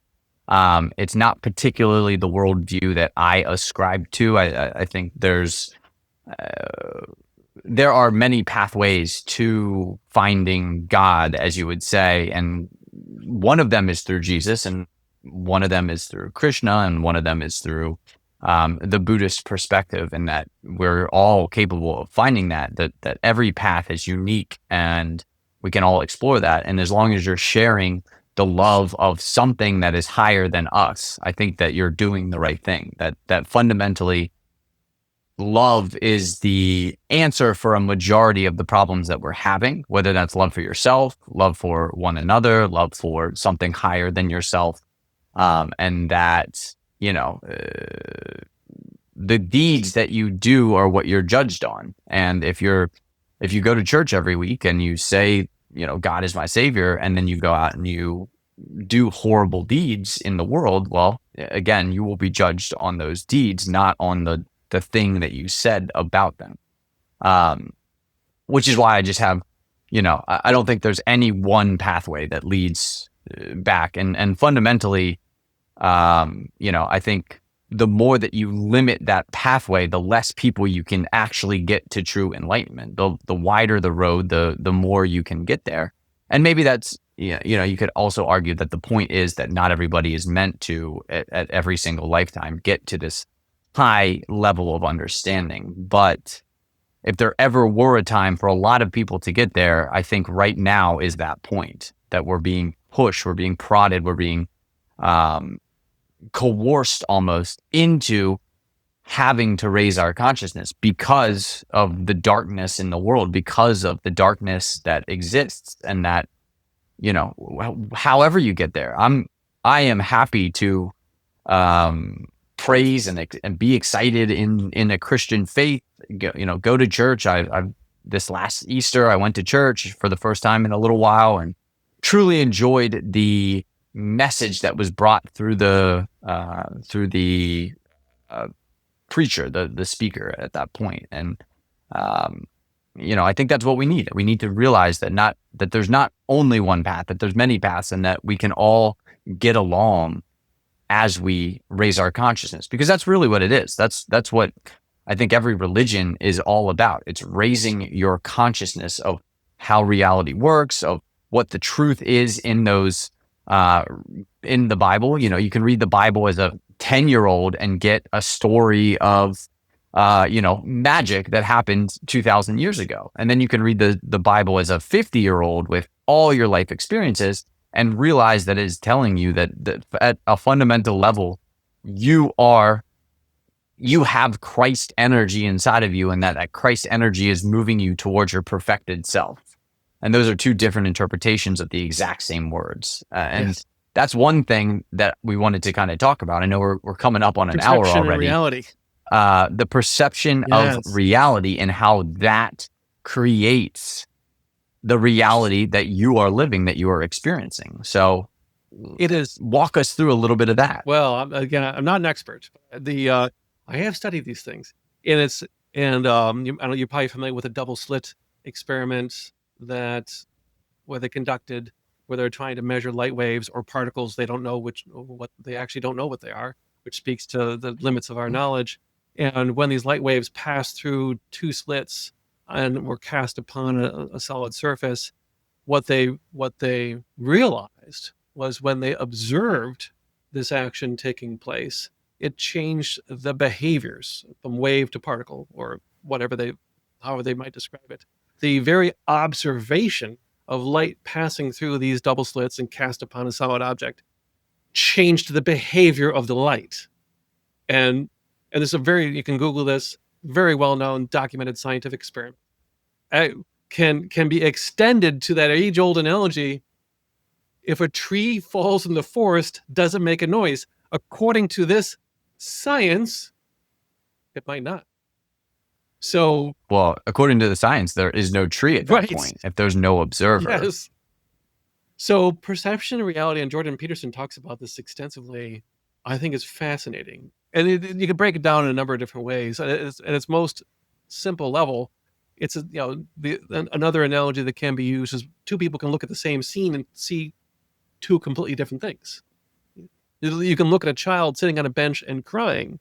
It's not particularly the worldview that I ascribe to. I think there are many pathways to finding God, as you would say, and one of them is through Jesus, and one of them is through Krishna, and one of them is through the Buddhist perspective, and that we're all capable of finding that every path is unique, and we can all explore that. And as long as you're sharing the love of something that is higher than us, I think that you're doing the right thing. That fundamentally, love is the answer for a majority of the problems that we're having, whether that's love for yourself, love for one another, love for something higher than yourself. And that, the deeds that you do are what you're judged on. And if you go to church every week and you say, God is my savior, and then you go out and you do horrible deeds in the world, well, again, you will be judged on those deeds, not on the thing that you said about them. Which is why I just have, I don't think there's any one pathway that leads back. And fundamentally, I think the more that you limit that pathway, the less people you can actually get to true enlightenment. The wider the road, the more you can get there. And maybe that's, you could also argue that the point is that not everybody is meant to, at every single lifetime, get to this high level of understanding. But if there ever were a time for a lot of people to get there, I think right now is that point, that we're being pushed, we're being prodded, we're being coerced almost into having to raise our consciousness because of the darkness in the world, because of the darkness that exists. And that, however you get there, I am happy to praise and be excited in a Christian faith. Go to church. I this last Easter I went to church for the first time in a little while and truly enjoyed the message that was brought through the uh, preacher, the speaker at that point. And um, I think that's what we need. We need to realize that there's not only one path, that there's many paths, and that we can all get along as we raise our consciousness, because that's really what it is. That's what I think every religion is all about. It's raising your consciousness of how reality works, of what the truth is in those in the Bible. You can read the Bible as a 10-year-old and get a story of magic that happened 2,000 years ago. And then you can read the Bible as a 50-year-old with all your life experiences and realize that it is telling you that at a fundamental level, you have Christ energy inside of you, and that Christ energy is moving you towards your perfected self. And those are two different interpretations of the exact same words. And Yes. that's one thing that we wanted to kind of talk about. I know we're coming up on an hour Perception and already. reality. The perception of Yes. reality and how that creates the reality that you are living, that you are experiencing. So It is. walk us through a little bit of that. Well, I'm not an expert. I have studied these things, and I know you're probably familiar with a double slit experiment where they conducted, where they're trying to measure light waves or particles. They don't know what they actually don't know what they are, which speaks to the limits of our knowledge. And when these light waves pass through two slits and were cast upon a solid surface, what they realized was when they observed this action taking place, it changed the behaviors from wave to particle, or however they might describe it. The very observation of light passing through these double slits and cast upon a solid object changed the behavior of the light. And this is you can Google this, very well known documented scientific experiment. Can be extended to that age old analogy. If a tree falls in the forest, does it make a noise? According to this science, it might not. So, Well, according to the science, there is no tree at that right. point if there's no observer. Yes. So perception and reality, and Jordan Peterson talks about this extensively, I think is fascinating. And you can break it down in a number of different ways. At its most simple level, it's another analogy that can be used is two people can look at the same scene and see two completely different things. You can look at a child sitting on a bench and crying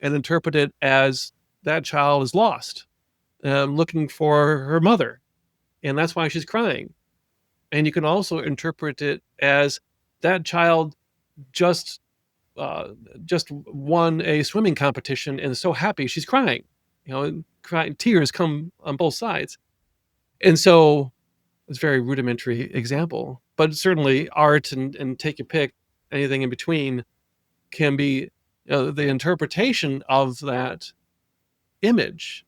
and interpret it as that child is lost, looking for her mother, and that's why she's crying. And you can also interpret it as that child just won a swimming competition and is so happy she's crying. Tears come on both sides. And so it's a very rudimentary example, but certainly art and take your pick, anything in between, can be the interpretation of that image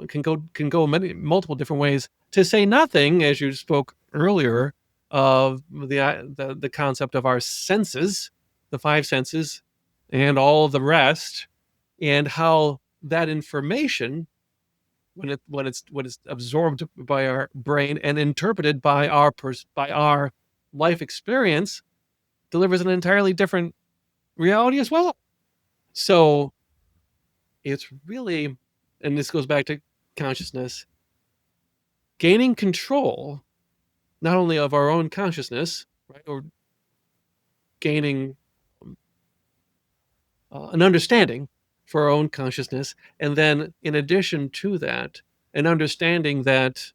can go multiple different ways. To say nothing, as you spoke earlier, of the concept of our senses, the five senses, and all the rest, and how that information, when it's absorbed by our brain and interpreted by our life experience, delivers an entirely different reality as well. So it's really, and this goes back to consciousness, gaining control not only of our own consciousness, right, or gaining an understanding for our own consciousness, and then in addition to that, an understanding that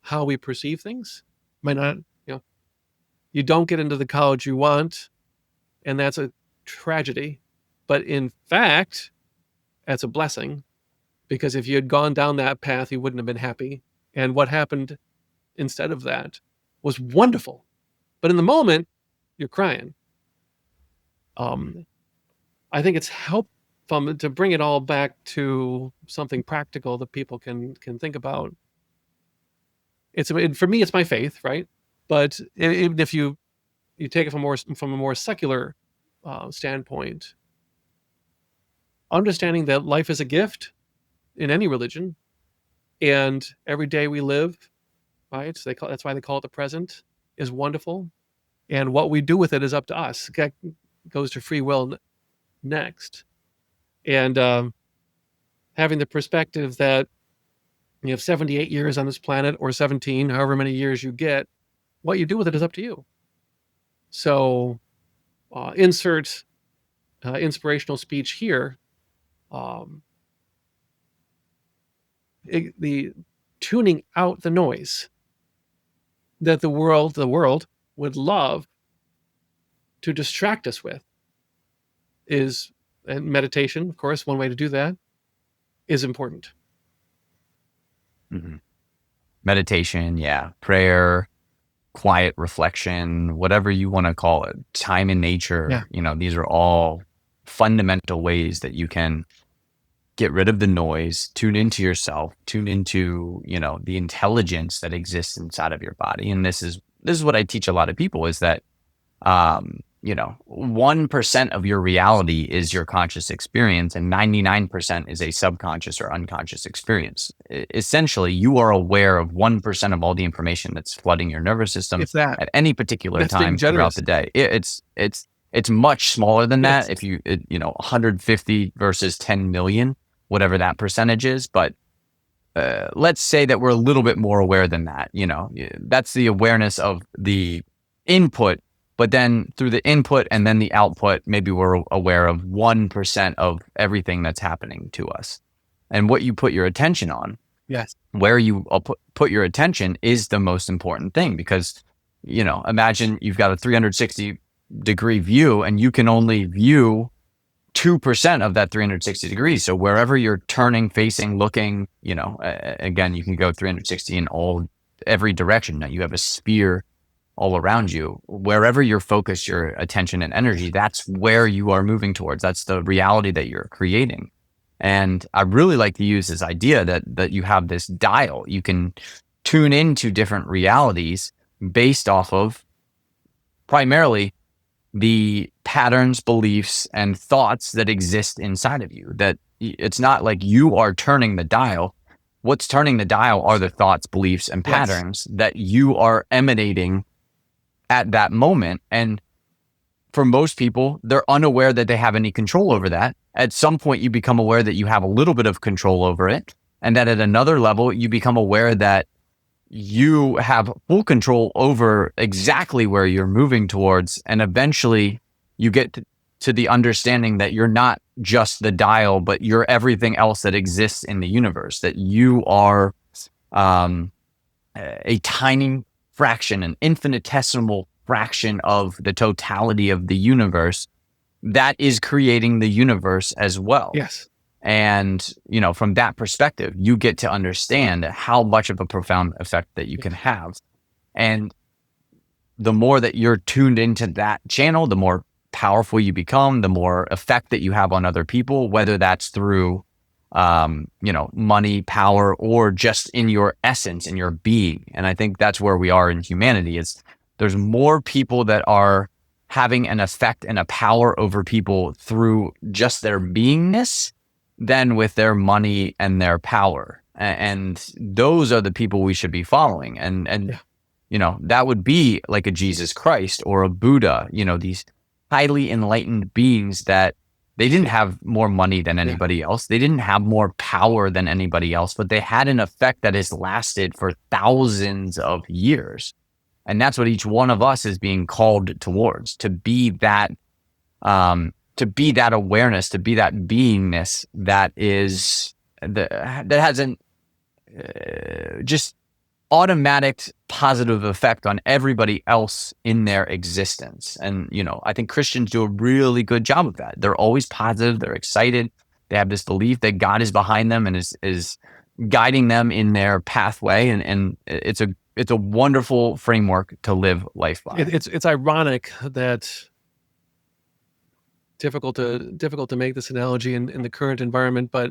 how we perceive things might not, you don't get into the college you want, and that's a tragedy. But in fact, that's a blessing, because if you had gone down that path, you wouldn't have been happy. And what happened instead of that was wonderful. But in the moment, you're crying. I think it's helpful to bring it all back to something practical that people can think about. For me, it's my faith, right? But even if you you take it from a more secular standpoint, understanding that life is a gift in any religion, and every day we live, right? So that's why they call it the present, is wonderful, and what we do with it is up to us. That goes to free will next, and having the perspective that you have 78 years on this planet, or 17, however many years you get, what you do with it is up to you. So insert inspirational speech here. Um, the tuning out the noise that the world would love to distract us with is, and meditation, of course, one way to do that is important. Mhm. Meditation, yeah, prayer, quiet reflection, whatever you want to call it, time in Yeah, nature, these are all fundamental ways that you can get rid of the noise, tune into yourself, tune into, the intelligence that exists inside of your body. And this is what I teach a lot of people is that 1% of your reality is your conscious experience and 99% is a subconscious or unconscious experience. Essentially, you are aware of 1% of all the information that's flooding your nervous system it's that. at any particular That's being time throughout generous. the day. It's much smaller than that Yes, if 150 versus 10 million, whatever that percentage is, but let's say that we're a little bit more aware than that. That's the awareness of the input, but then through the input and then the output, maybe we're aware of 1% of everything that's happening to us. And what you put your attention on, yes, where you put your attention is the most important thing because, imagine you've got a 360-degree view and you can only view 2% of that 360 degrees. So wherever you're turning, facing, looking, again, you can go 360 in every direction. Now you have a sphere all around you. Wherever you're focused your attention and energy, that's where you are moving towards. That's the reality that you're creating. And I really like to use this idea that you have this dial. You can tune into different realities based off of primarily the patterns, beliefs, and thoughts that exist inside of you. That it's not like you are turning the dial. What's turning the dial are the thoughts, beliefs, and yes, patterns that you are emanating at that moment. And for most people, they're unaware that they have any control over that. At some point, you become aware that you have a little bit of control over it. And that at another level, you become aware that you have full control over exactly where you're moving towards. And eventually you get to the understanding that you're not just the dial, but you're everything else that exists in the universe, that you are a tiny fraction, an infinitesimal fraction of the totality of the universe that is creating the universe as well. yes, And, from that perspective, you get to understand how much of a profound effect that you can yes. have. And the more that you're tuned into that channel, the more powerful you become, the more effect that you have on other people, whether that's through, money, power, or just in your essence, in your being. And I think that's where we are in humanity is there's more people that are having an effect and a power over people through just their beingness than with their money and their power. And those are the people we should be following. And Yeah, that would be like a Jesus Christ or a Buddha, these highly enlightened beings that they didn't have more money than yeah, anybody else. They didn't have more power than anybody else, but they had an effect that has lasted for thousands of years. And that's what each one of us is being called towards, to be that awareness, to be that beingness that is that has an just automatic positive effect on everybody else in their existence. And I think Christians do a really good job of that. They're always positive, they're excited, they have this belief that God is behind them and is guiding them in their pathway, and it's a wonderful framework to live life by. it's ironic that difficult to make this analogy in the current environment, but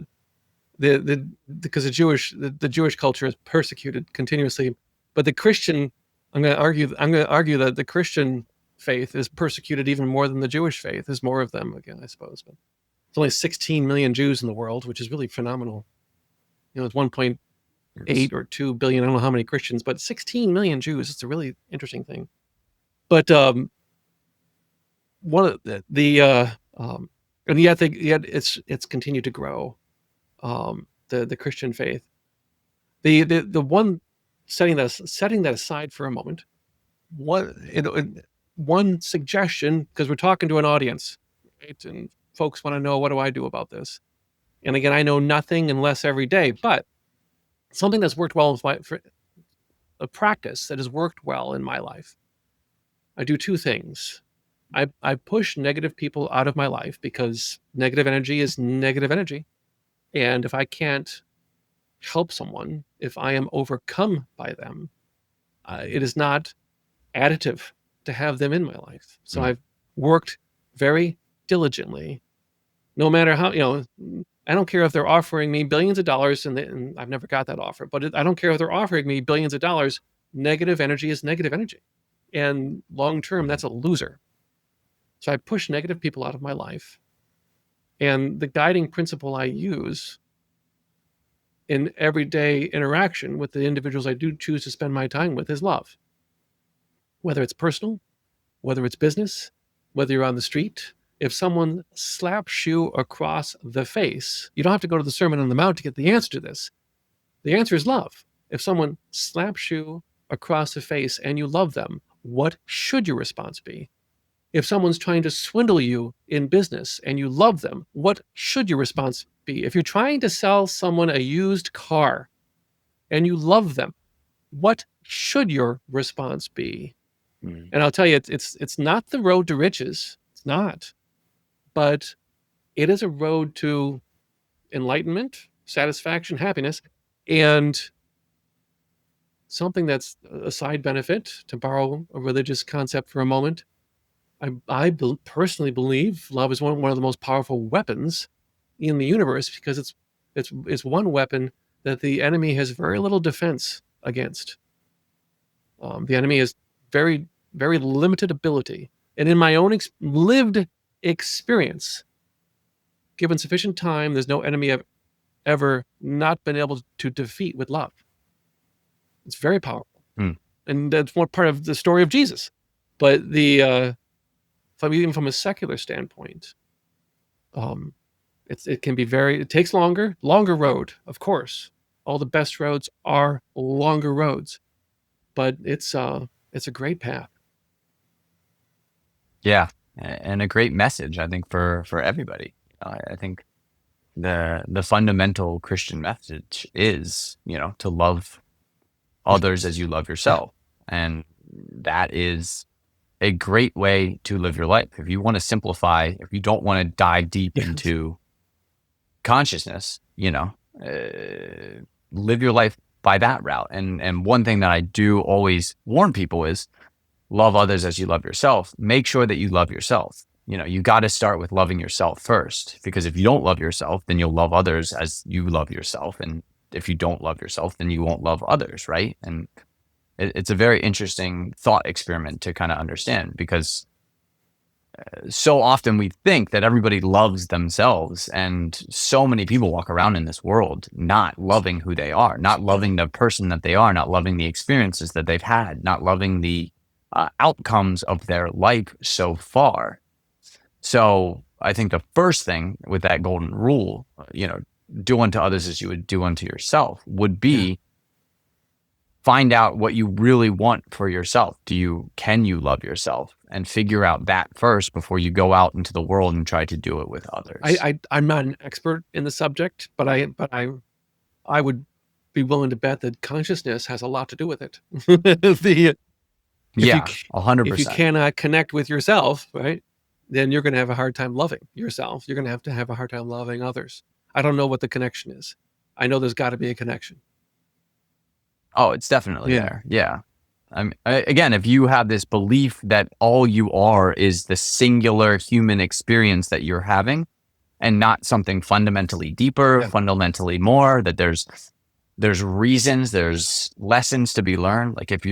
the because the Jewish culture is persecuted continuously, but the Christian, I'm going to argue that the Christian faith is persecuted even more than the Jewish faith. There's more of them, again, I suppose. But there's only 16 million Jews in the world, which is really phenomenal. It's 1.8 or 2 billion. I don't know how many Christians, but 16 million Jews. It's a really interesting thing. But one of and yet it's continued to grow. The Christian faith. The one setting that aside for a moment. One suggestion, because we're talking to an audience, right? And folks want to know, what do I do about this? And again, I know nothing unless every day, but something that's worked well for a practice that has worked well in my life. I do two things. I push negative people out of my life, because negative energy is negative energy. And if I can't help someone, if I am overcome by them, it is not additive to have them in my life. So I've worked very diligently, no matter how, I don't care if they're offering me billions of dollars, and I've never got that offer, but I don't care if they're offering me billions of dollars. Negative energy is negative energy. And long term, that's a loser. So I push negative people out of my life. And the guiding principle I use in everyday interaction with the individuals I do choose to spend my time with is love. Whether it's personal, whether it's business, whether you're on the street, if someone slaps you across the face, you don't have to go to the Sermon on the Mount to get the answer to this. The answer is love. If someone slaps you across the face and you love them, what should your response be? If someone's trying to swindle you in business and you love them, what should your response be? If you're trying to sell someone a used car and you love them, what should your response be? And I'll tell you, it's not the road to riches. It's not. But it is a road to enlightenment, satisfaction, happiness, and something that's a side benefit, to borrow a religious concept for a moment. I personally believe love is one of the most powerful weapons in the universe, because it's one weapon that the enemy has very little defense against. The enemy has very, very limited ability. And in my own lived experience, given sufficient time, there's no enemy I've ever not been able to defeat with love. It's very powerful. And that's one part of the story of Jesus. But even from a secular standpoint, it can be it takes longer road, of course. All the best roads are longer roads, but it's a great path. Yeah, and a great message, I think, for everybody. I think the fundamental Christian message is, to love others as you love yourself. And that is a great way to live your life. If you want to simplify, if you don't want to dive deep into consciousness, live your life by that route. And one thing that I do always warn people is love others as you love yourself. Make sure that you love yourself. You got to start with loving yourself first, because if you don't love yourself, then you'll love others as you love yourself. And if you don't love yourself, then you won't love others, right? And it's a very interesting thought experiment to kind of understand, because so often we think that everybody loves themselves, and so many people walk around in this world not loving who they are, not loving the person that they are, not loving the experiences that they've had, not loving the outcomes of their life so far. So I think the first thing with that golden rule, do unto others as you would do unto yourself, would be find out what you really want for yourself. Can you love yourself, and figure out that first before you go out into the world and try to do it with others. I'm not an expert in the subject, but I would be willing to bet that consciousness has a lot to do with it. 100%. If you cannot connect with yourself, right, then you're going to have a hard time loving yourself. You're going to have a hard time loving others. I don't know what the connection is. I know there's got to be a connection. Oh, it's definitely there. Yeah. Again, if you have this belief that all you are is the singular human experience that you're having, and not something fundamentally deeper, fundamentally more, that there's reasons, there's lessons to be learned. Like if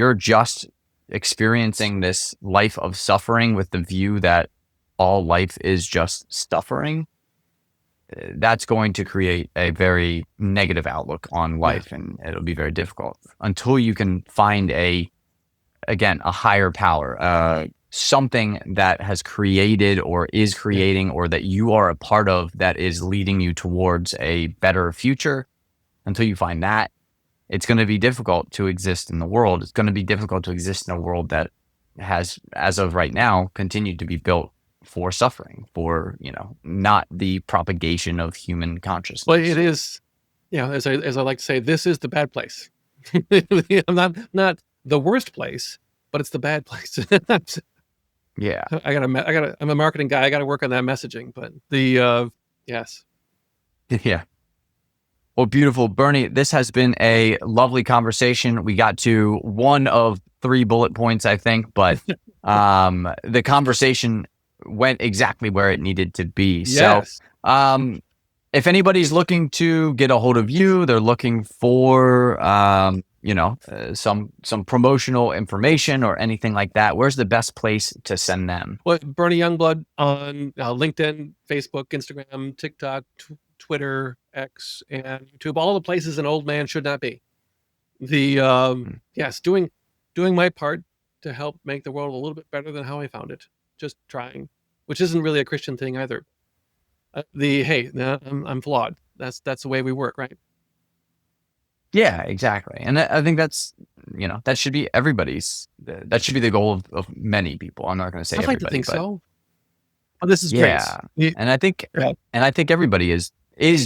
experiencing this life of suffering with the view that all life is just suffering, that's going to create a very negative outlook on life, and it'll be very difficult until you can find a higher power, something that has created or is creating or that you are a part of that is leading you towards a better future. Until you find that, it's going to be difficult to exist in the world. It's going to be difficult to exist in a world that has, as of right now, continued to be built for suffering, for, not the propagation of human consciousness. Well, it is, as I like to say, this is the bad place. not the worst place, but it's the bad place. Yeah. I'm a marketing guy. I got to work on that messaging, but yes. Yeah. Well, beautiful. Bernie, this has been a lovely conversation. We got to one of 3 bullet points, I think, but the conversation went exactly where it needed to be. Yes. So if anybody's looking to get a hold of you, they're looking for, some promotional information or anything like that, where's the best place to send them? Well, Bernie Youngblood on LinkedIn, Facebook, Instagram, TikTok, Twitter, X, and YouTube, all the places an old man should not be. Yes, doing my part to help make the world a little bit better than how I found it. Just trying, which isn't really a Christian thing either. I'm flawed. That's the way we work, right? Yeah, exactly. And I think that's, that should be everybody's, that should be the goal of many people. I'm not going to say I'd everybody. like to think so. Oh, this is great. And I think, everybody is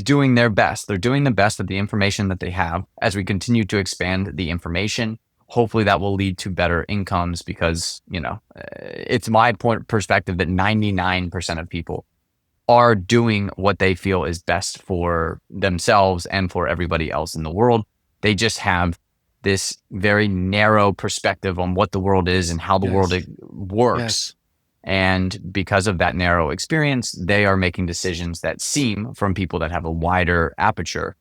doing their best. They're doing the best with the information that they have. As we continue to expand the information, hopefully that will lead to better incomes, because, it's my perspective that 99% of people are doing what they feel is best for themselves and for everybody else in the world. They just have this very narrow perspective on what the world is and how the world works. Yes. And because of that narrow experience, they are making decisions that seem, from people that have a wider aperture,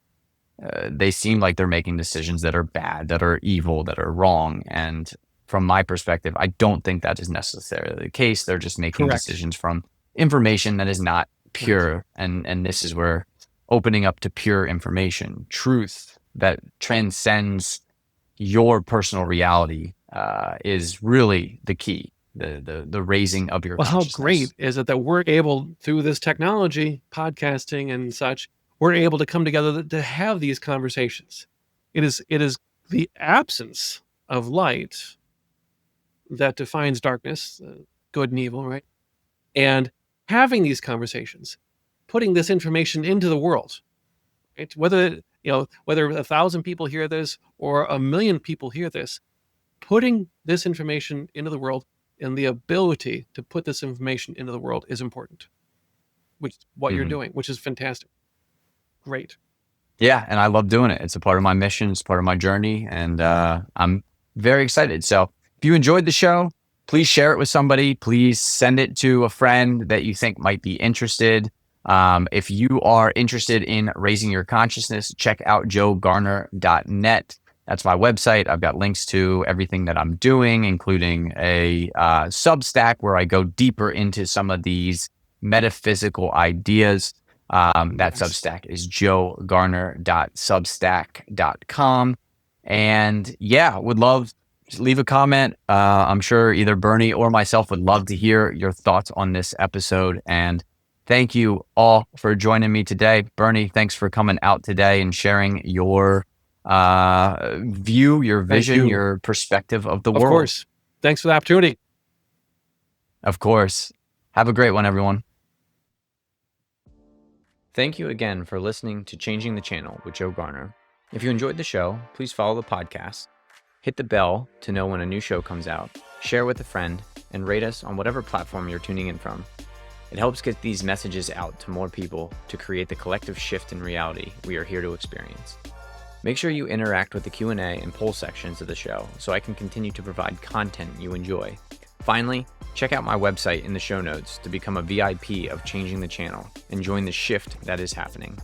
they seem like they're making decisions that are bad, that are evil, that are wrong. And from my perspective, I don't think that is necessarily the case. They're just making decisions from information that is not pure. And this is where opening up to pure information, truth that transcends your personal reality, is really the key. The raising of your consciousness. How great is it that we're able, through this technology, podcasting and such, we're able to come together to have these conversations. It is the absence of light that defines darkness, good and evil, right? And having these conversations, putting this information into the world, right? Whether 1,000 people hear this or 1,000,000 people hear this, putting this information into the world and the ability to put this information into the world is important, which is what you're doing, which is fantastic. Great. Yeah, and I love doing it. It's a part of my mission. It's part of my journey, and I'm very excited. So if you enjoyed the show, please share it with somebody. Please send it to a friend that you think might be interested. If you are interested in raising your consciousness, check out joegarner.net. That's my website. I've got links to everything that I'm doing, including a Substack where I go deeper into some of these metaphysical ideas. That Substack is joegarner.substack.com. And would love to leave a comment. I'm sure either Bernie or myself would love to hear your thoughts on this episode. And thank you all for joining me today. Bernie, thanks for coming out today and sharing your view, your vision, your perspective of the world. Of course. Thanks for the opportunity. Of course. Have a great one, everyone. Thank you again for listening to Changing the Channel with Joe Garner. If you enjoyed the show, please follow the podcast, hit the bell to know when a new show comes out, share with a friend, and rate us on whatever platform you're tuning in from. It helps get these messages out to more people to create the collective shift in reality we are here to experience. Make sure you interact with the Q&A and poll sections of the show so I can continue to provide content you enjoy. Finally, check out my website in the show notes to become a VIP of Changing the Channel and join the shift that is happening.